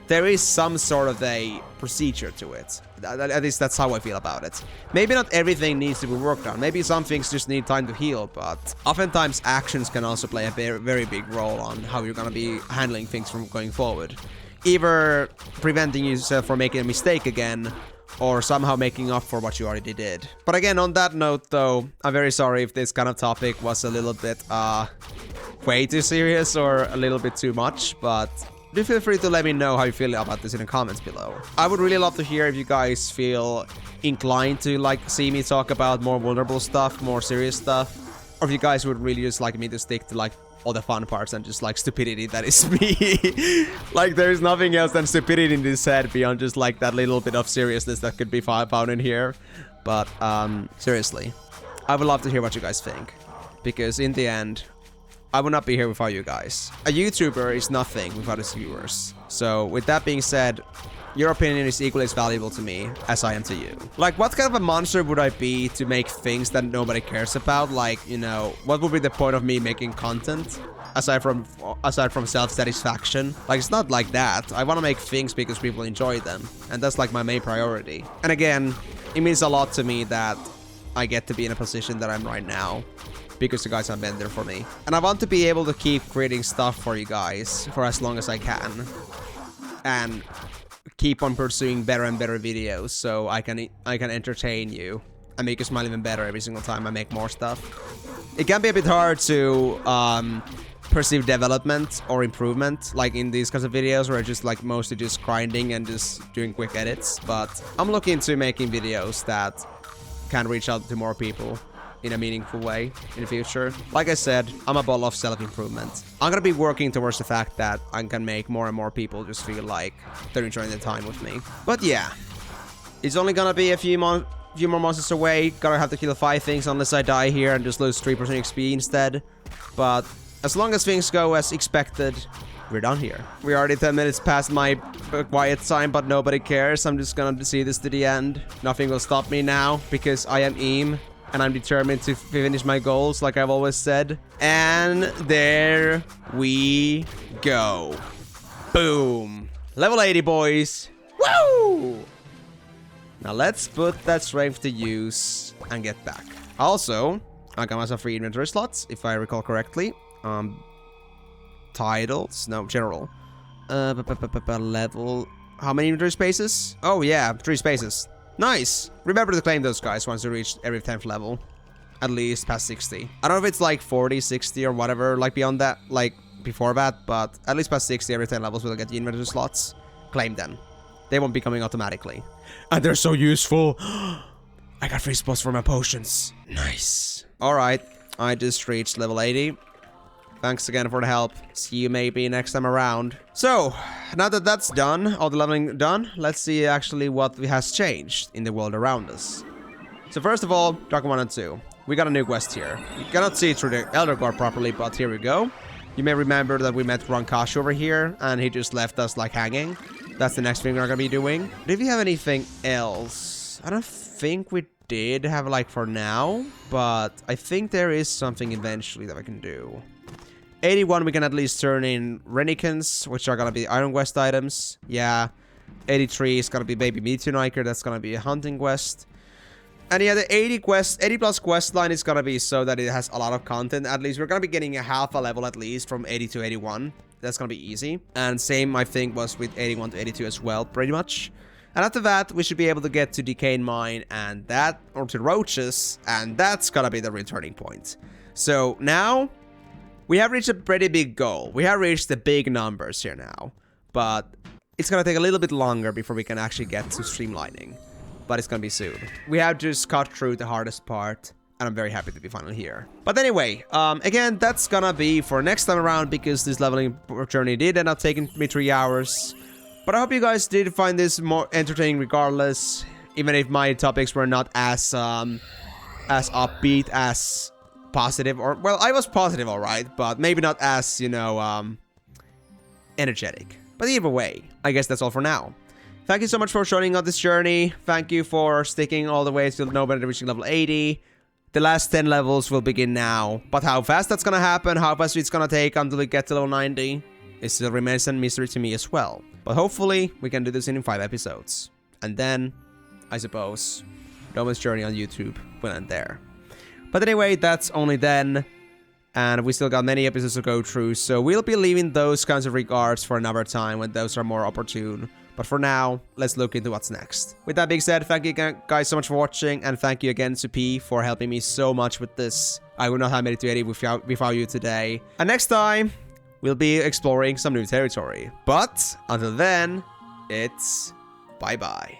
Speaker 1: There is some sort of a procedure to it. At least that's how I feel about it. Maybe not everything needs to be worked on. Maybe some things just need time to heal, but oftentimes actions can also play a very, very big role on how you're gonna be handling things from going forward. Either preventing yourself from making a mistake again, or somehow making up for what you already did. But again, on that note though, I'm very sorry if this kind of topic was a little bit way too serious or a little bit too much, but do feel free to let me know how you feel about this in the comments below. I would really love to hear if you guys feel inclined to like see me talk about more vulnerable stuff, more serious stuff, or if you guys would really just like me to stick to like all the fun parts and just like stupidity that is me. Like there's nothing else than stupidity in this head beyond just like that little bit of seriousness that could be found in here. But seriously, I would love to hear what you guys think, because in the end, I would not be here without you guys. A YouTuber is nothing without its viewers. So with that being said, your opinion is equally as valuable to me as I am to you. Like, what kind of a monster would I be to make things that nobody cares about? Like, you know, what would be the point of me making content? Aside from self-satisfaction? Like, it's not like that. I want to make things because people enjoy them. And that's like my main priority. And again, it means a lot to me that I get to be in a position that I'm right now, because you guys have been there for me. And I want to be able to keep creating stuff for you guys for as long as I can. And keep on pursuing better and better videos so I can entertain you and make you smile even better every single time I make more stuff. It can be a bit hard to perceive development or improvement like in these kinds of videos where I just like mostly just grinding and just doing quick edits, but I'm looking into making videos that can reach out to more people in a meaningful way in the future. Like I said, I'm a ball of self-improvement. I'm gonna be working towards the fact that I can make more and more people just feel like they're enjoying their time with me. But yeah, it's only gonna be a few more monsters away. Gotta have to kill 5 things unless I die here and just lose 3% XP instead. But as long as things go as expected, we're done here. We're already 10 minutes past my quiet time, but nobody cares. I'm just gonna see this to the end. Nothing will stop me now because I am Em. And I'm determined to finish my goals, like I've always said. And there we go. Boom. Level 80, boys. Woo! Now let's put that strength to use and get back. Also, I got myself 3 inventory slots, if I recall correctly. Titles? No, general. Level. How many inventory spaces? Oh yeah, 3 spaces. Nice! Remember to claim those guys once you reach every 10th level. At least past 60. I don't know if it's like 40, 60 or whatever, like beyond that, like before that, but at least past 60 every 10 levels will get the inventory slots. claim them. They won't be coming automatically. And they're so useful. I got free spots for my potions. Nice. Alright, I just reached level 80. Thanks again for the help. See you maybe next time around. So, now that that's done, all the leveling done, let's see actually what has changed in the world around us. So first of all, Dragon 1 and 2. We got a new quest here. You cannot see it through the Elder Guard properly, but here we go. You may remember that we met Wankas over here, and he just left us like hanging. That's the next thing we're gonna be doing. Did we have anything else? I don't think we did have like for now, but I think there is something eventually that we can do. 81 we can at least turn in Renikins, which are gonna be Iron Quest items. Yeah. 83 is gonna be Baby Meteorniker, that's gonna be a hunting quest. And yeah, the 80 plus quest line is gonna be so that it has a lot of content. At least we're gonna be getting a half a level at least from 80 to 81. That's gonna be easy. And same I think was with 81 to 82 as well, pretty much. And after that, we should be able to get to Decayed Mine and that, or to Roaches, and that's gonna be the returning point. So now, we have reached a pretty big goal. We have reached the big numbers here now. But it's gonna take a little bit longer before we can actually get to streamlining. But it's gonna be soon. We have just cut through the hardest part, and I'm very happy to be finally here. But anyway, again, that's gonna be for next time around, because this leveling journey did end up taking me 3 hours. But I hope you guys did find this more entertaining regardless, even if my topics were not as upbeat, as positive, or, well, I was positive, alright, but maybe not as, you know, energetic. But either way, I guess that's all for now. Thank you so much for joining on this journey. Thank you for sticking all the way to Noben reaching level 80. The last 10 levels will begin now. But how fast that's gonna happen, how fast it's gonna take until we get to level 90, it still remains a mystery to me as well. But hopefully, we can do this in 5 episodes. And then, I suppose, Noben's journey on YouTube will end there. But anyway, that's only then. And we still got many episodes to go through, so we'll be leaving those kinds of regards for another time when those are more opportune. But for now, let's look into what's next. With that being said, thank you guys so much for watching, and thank you again to P for helping me so much with this. I would not have made it to 80 without you today. And next time, we'll be exploring some new territory. But until then, it's bye-bye.